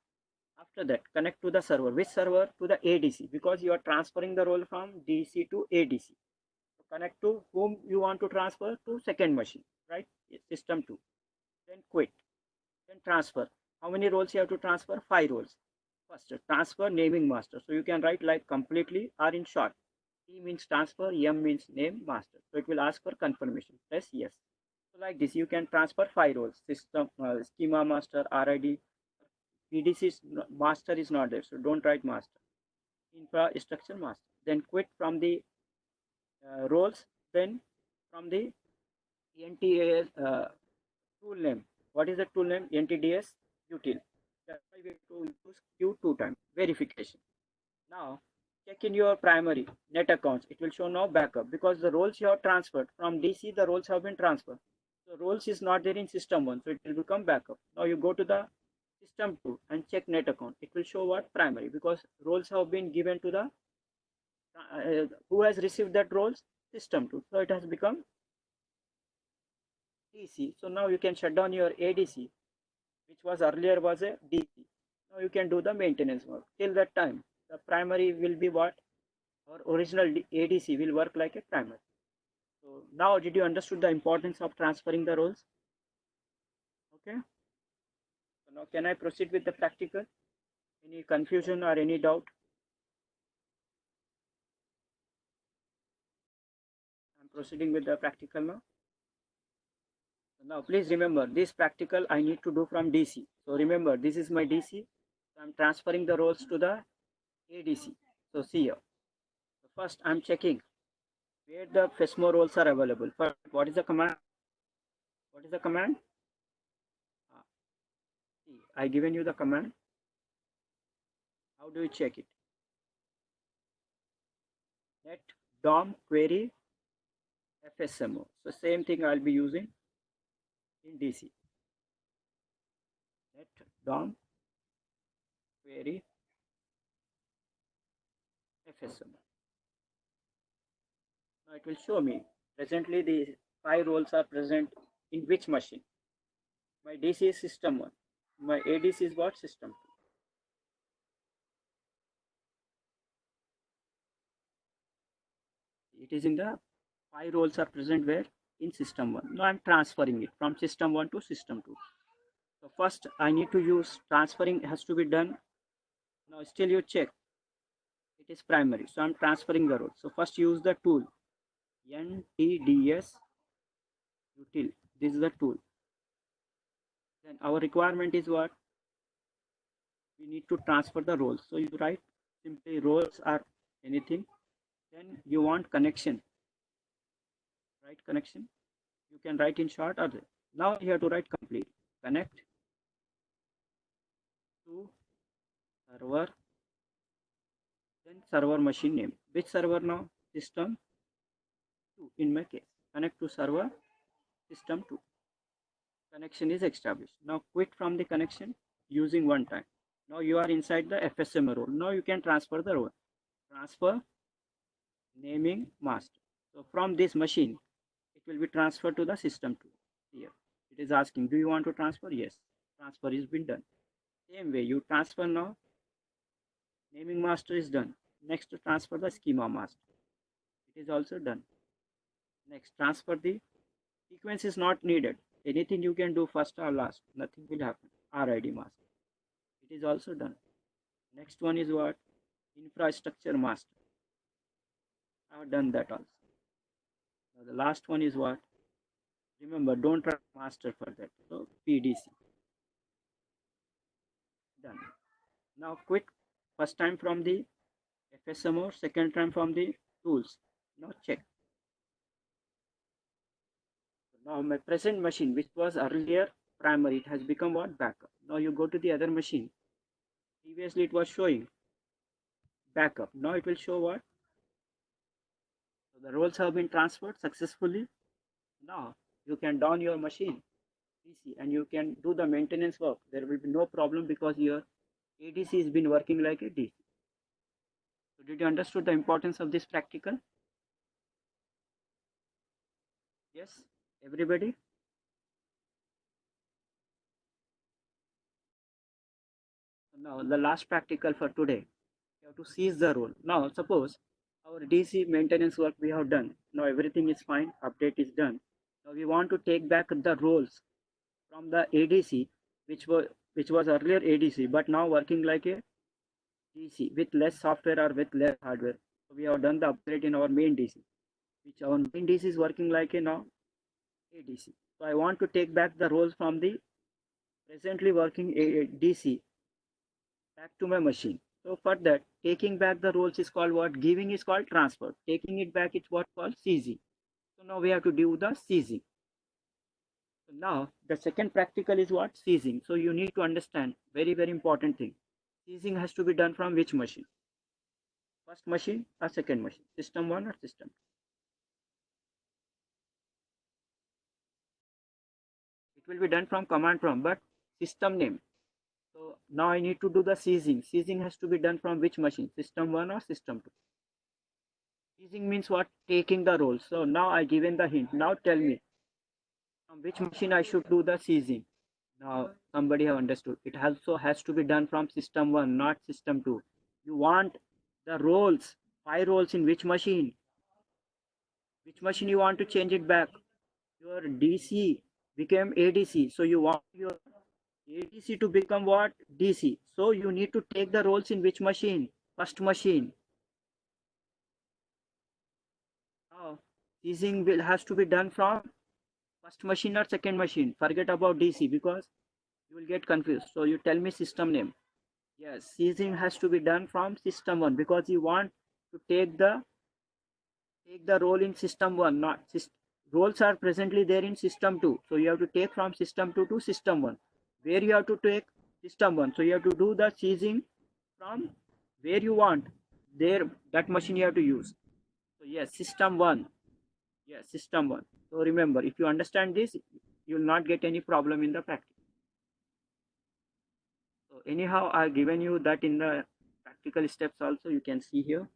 After that, connect to the server. Which server? To the ADC, because you are transferring the role from DC to ADC. So connect to whom you want to transfer to second machine, right? System 2. Then quit. Then transfer. How many roles you have to transfer? 5 roles. First, transfer naming master. So you can write like completely or in short. T means transfer, M means name master. So it will ask for confirmation. Press yes. So like this, you can transfer 5 roles. System, schema master, RID. PDC is master is not there, so don't write master. Infrastructure master. Then quit from the roles. Then from the NTAS tool name. What is the tool name? NTDS util. That's why we have to use Q 2 times. Verification. Now check in your primary net accounts. It will show now backup because the roles you have transferred from DC, the roles have been transferred. So roles is not there in system 1, so it will become backup. Now you go to the system 2 and check net account. It will show what? Primary, because roles have been given to the who has received that roles? System 2. So it has become DC. So now you can shut down your ADC, which was earlier was a DC. Now you can do the maintenance work. Till that time, the primary will be what? Our original ADC will work like a primary. So now did you understood the importance of transferring the roles? Okay. So now can I proceed with the practical? Any confusion or any doubt? I'm proceeding with the practical now. Now please remember this practical I need to do from DC. So remember this is my DC. So I'm transferring the roles to the ADC. So see here. So first I'm checking where the FESMO roles are available. First, what is the command? What is the command? See, I given you the command. How do you check it? Net DOM query FSMO. So same thing I'll be using in DC. Net DOM query FSMO. Now it will show me presently the 5 roles are present in which machine. My DC is system 1. My ADC is what? System 2. It is in the 5 roles are present where? In system 1. Now I'm transferring it from system 1 to system 2. So first I need to use transferring has to be done. Now still you check. It is primary. So I'm transferring the role. So first use the tool. NTDS util. This is the tool. Then our requirement is what? We need to transfer the roles. So you write simply roles or anything. Then you want connection. Write connection. You can write in short or now you have to write complete. Connect to server. Then server machine name. Which server now? System 2 in my case. Connect to server system 2. Connection is established. Now quit from the connection using one time. Now you are inside the FSM role. Now you can transfer the role. Transfer naming master. So from this machine, it will be transferred to the system 2. Here it is asking, do you want to transfer? Yes. Transfer is been done. Same way you transfer now. Naming master is done. Next to transfer the schema master. It is also done. Next transfer the sequence is not needed. Anything you can do first or last. Nothing will happen. RID master. It is also done. Next one is what? Infrastructure master. I have done that also. Now the last one is what? Remember, don't write master for that. So PDC. Done. Now quit. First time from the FSMO, second time from the tools. Now check. Now my present machine, which was earlier primary, it has become what? Backup. Now you go to the other machine. Previously it was showing backup. Now it will show what? So the roles have been transferred successfully. Now you can down your machine DC and you can do the maintenance work. There will be no problem because your ADC has been working like a DC. So did you understood the importance of this practical? Yes, everybody? Now the last practical for today. We have to seize the role. Now suppose our DC maintenance work we have done. Now everything is fine, update is done. Now we want to take back the roles from the ADC which was earlier ADC but now working like a DC with less software or with less hardware. So we have done the upgrade in our main DC, which our main DC is working like a now ADC. So I want to take back the roles from the presently working DC back to my machine. So for that, taking back the roles is called what? Giving is called transfer. Taking it back is what called seizing. So now we have to do the seizing. So now the second practical is what? Seizing. So you need to understand very, very important thing. Seizing has to be done from which machine? First machine or second machine? System 1 or system 2? It will be done from command prompt, but system name. So now I need to do the seizing. Seizing has to be done from which machine? System 1 or system 2? Seizing means what? Taking the role. So now I given the hint. Now tell me from which machine I should do the seizing. Now somebody have understood. It also has to be done from system 1, not system 2. You want the roles, 5 roles in which machine? Which machine you want to change it back? Your DC became ADC. So you want your ADC to become what? DC. So you need to take the roles in which machine? First machine. Now seizing will has to be done from first machine or second machine. Forget about DC because you will get confused. So you tell me system name. Yes, seizing has to be done from system 1 because you want to take the role in system 1, not roles are presently there in system 2. So you have to take from system 2 to system 1. Where you have to take system 1. So you have to do the seizing from where you want. There, that machine you have to use. So yes, system 1. Yes, system 1. So remember, if you understand this, you will not get any problem in the practice. So anyhow, I have given you that in the practical steps also. You can see here.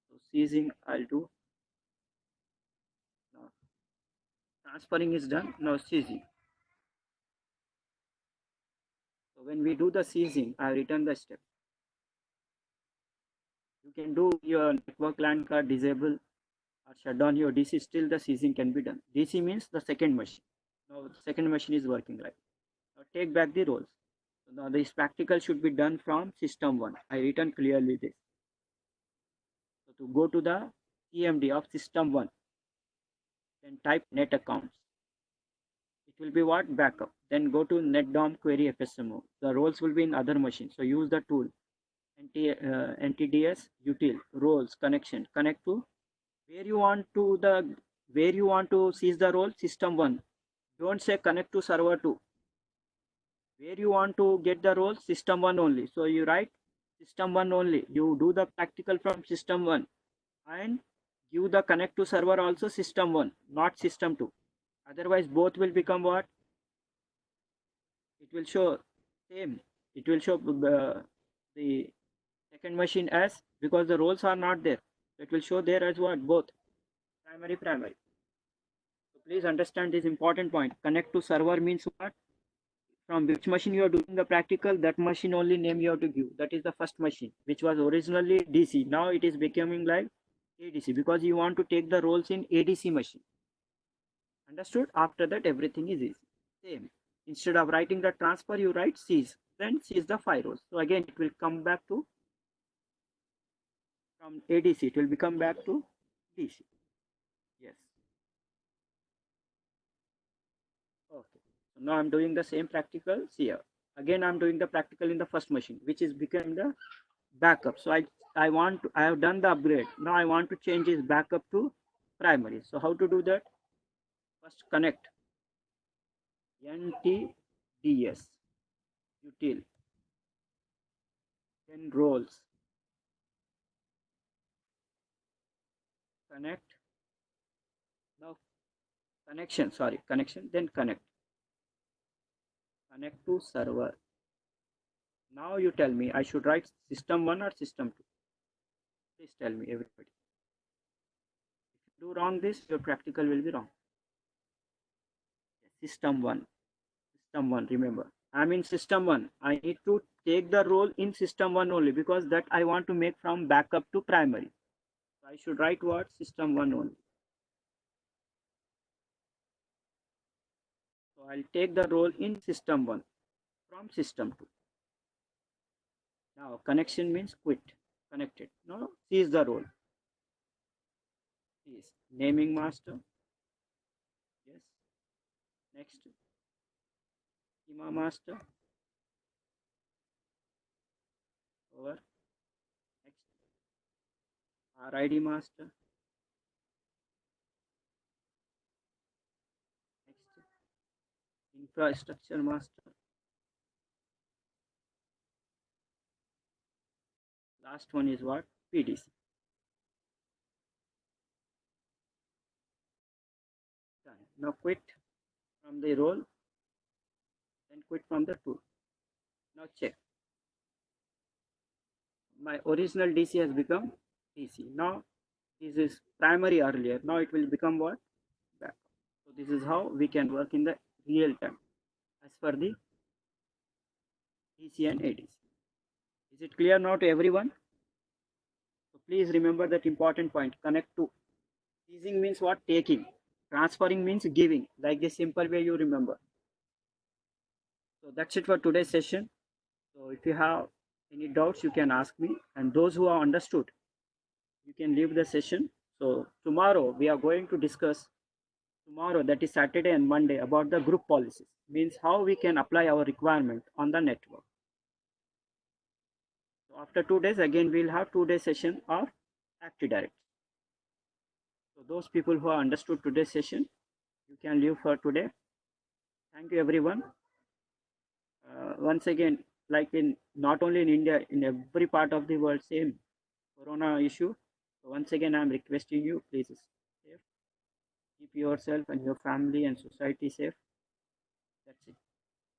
So seizing I'll do. Now transferring is done. Now seizing. So when we do the seizing, I return the step. You can do your network LAN card disable or shut down your DC. Still the seizing can be done. DC means the second machine. Now the second machine is working right. Now take back the roles. So now this practical should be done from system 1. I written clearly this. So to go to the CMD of system 1, then type net accounts. It will be what? Backup. Then go to netdom query FSMO. The roles will be in other machine. So use the tool NTDS util roles connection. Connect to where you want to seize the role system 1. Don't say connect to server 2. Where you want to get the role system 1 only. So you write system 1 only. You do the practical from system 1 and give the connect to server also system 1, not system 2. Otherwise both will become what? It will show same. It will show the second machine as, because the roles are not there. It will show there as what? Both primary. So please understand this important point. Connect to server means what? From which machine you are doing the practical, that machine only name you have to give. That is the first machine, which was originally DC. Now it is becoming like ADC because you want to take the roles in ADC machine. Understood? After that everything is easy. Same. Instead of writing the transfer, you write seize. Then seize the 5 rows. So again it will come back to from ADC. It will become back to DC. Yes. Okay. So now I'm doing the same practical here. Again I'm doing the practical in the first machine, which is becoming the backup. So I have done the upgrade. Now I want to change this backup to primary. So how to do that? First connect NTDS util, then roles, connect. Now connection, then connect to server. Now you tell me, I should write system 1 or system 2. Please tell me, everybody. If you do wrong this, your practical will be wrong. System 1. System 1, remember. I'm in system 1. I need to take the role in system 1 only, because that I want to make from backup to primary. So I should write what? System 1 only. So I'll take the role in system 1 from system 2. Now connection means quit. Connected. No, cease the role. Cease. Naming master. Yes. Next. Schema master. Over. Next. RID master. Next. Infrastructure master. Last one is what? PDC. Done. Now quit from the role, then quit from the tool. Now check. My original DC has become DC. Now this is primary earlier. Now it will become what? Backup. So this is how we can work in the real time as per the DC and ADC. Is it clear now to everyone? So please remember that important point. Connect to. Seizing means what? Taking. Transferring means giving. Like the simple way you remember. So that's it for today's session. So if you have any doubts, you can ask me. And those who are understood, you can leave the session. So tomorrow we are going to discuss, tomorrow, that is Saturday and Monday, about the group policies. Means how we can apply our requirement on the network. So after 2 days, again we'll have 2-day session of Active Direct. So those people who are understood today's session, you can leave for today. Thank you everyone. Once again, like in not only in India, in every part of the world, same corona issue. So once again, I'm requesting you, please safe. Keep yourself and your family and society safe. That's it.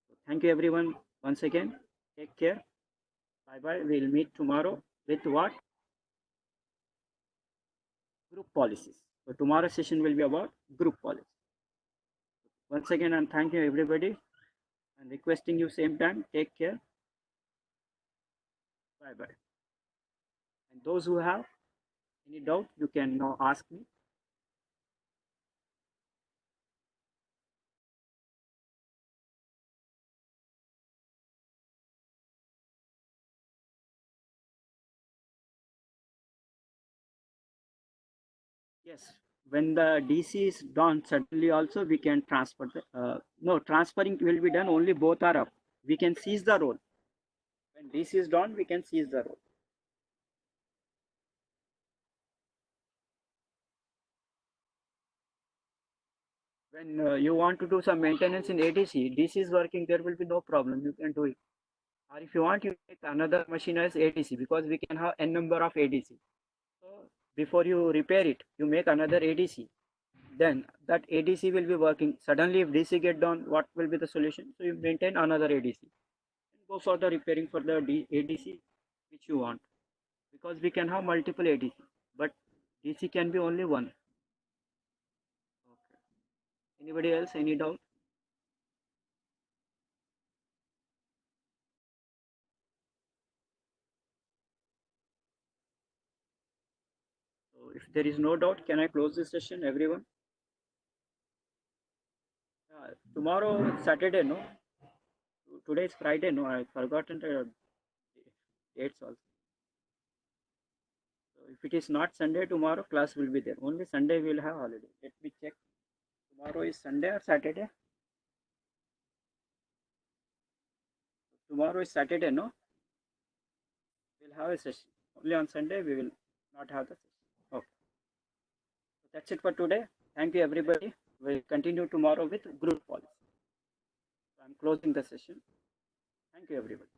So thank you everyone once again. Take care. Bye bye. We'll meet tomorrow with what? Group policies. So tomorrow's session will be about group policies. Once again, I'm thanking everybody and requesting you same time. Take care. Bye bye. And those who have any doubt, you can now ask me. Yes, when the DC is done, suddenly also we can transfer the, no, transferring will be done only both are up. We can seize the role. When DC is done, we can seize the role. When you want to do some maintenance in ADC, DC is working, there will be no problem. You can do it. Or if you want, you make another machine as ADC, because we can have n number of ADC. So before you repair it, you make another ADC. Then that ADC will be working. Suddenly, if DC get down, what will be the solution? So you maintain another ADC. And go for the repairing for the ADC which you want. Because we can have multiple ADC, but DC can be only one. Okay. Anybody else? Any doubt? So if there is no doubt, can I close this session, everyone? Tomorrow Saturday, no? Today is Friday, no? I forgotten the dates also. So if it is not Sunday, tomorrow class will be there. Only Sunday we will have holiday. Let me check. Tomorrow is Sunday or Saturday? Tomorrow is Saturday, no? We'll have a session. Only on Sunday we will not have the session. Okay. So that's it for today. Thank you everybody. We'll continue tomorrow with group policy. So I'm closing the session. Thank you everybody.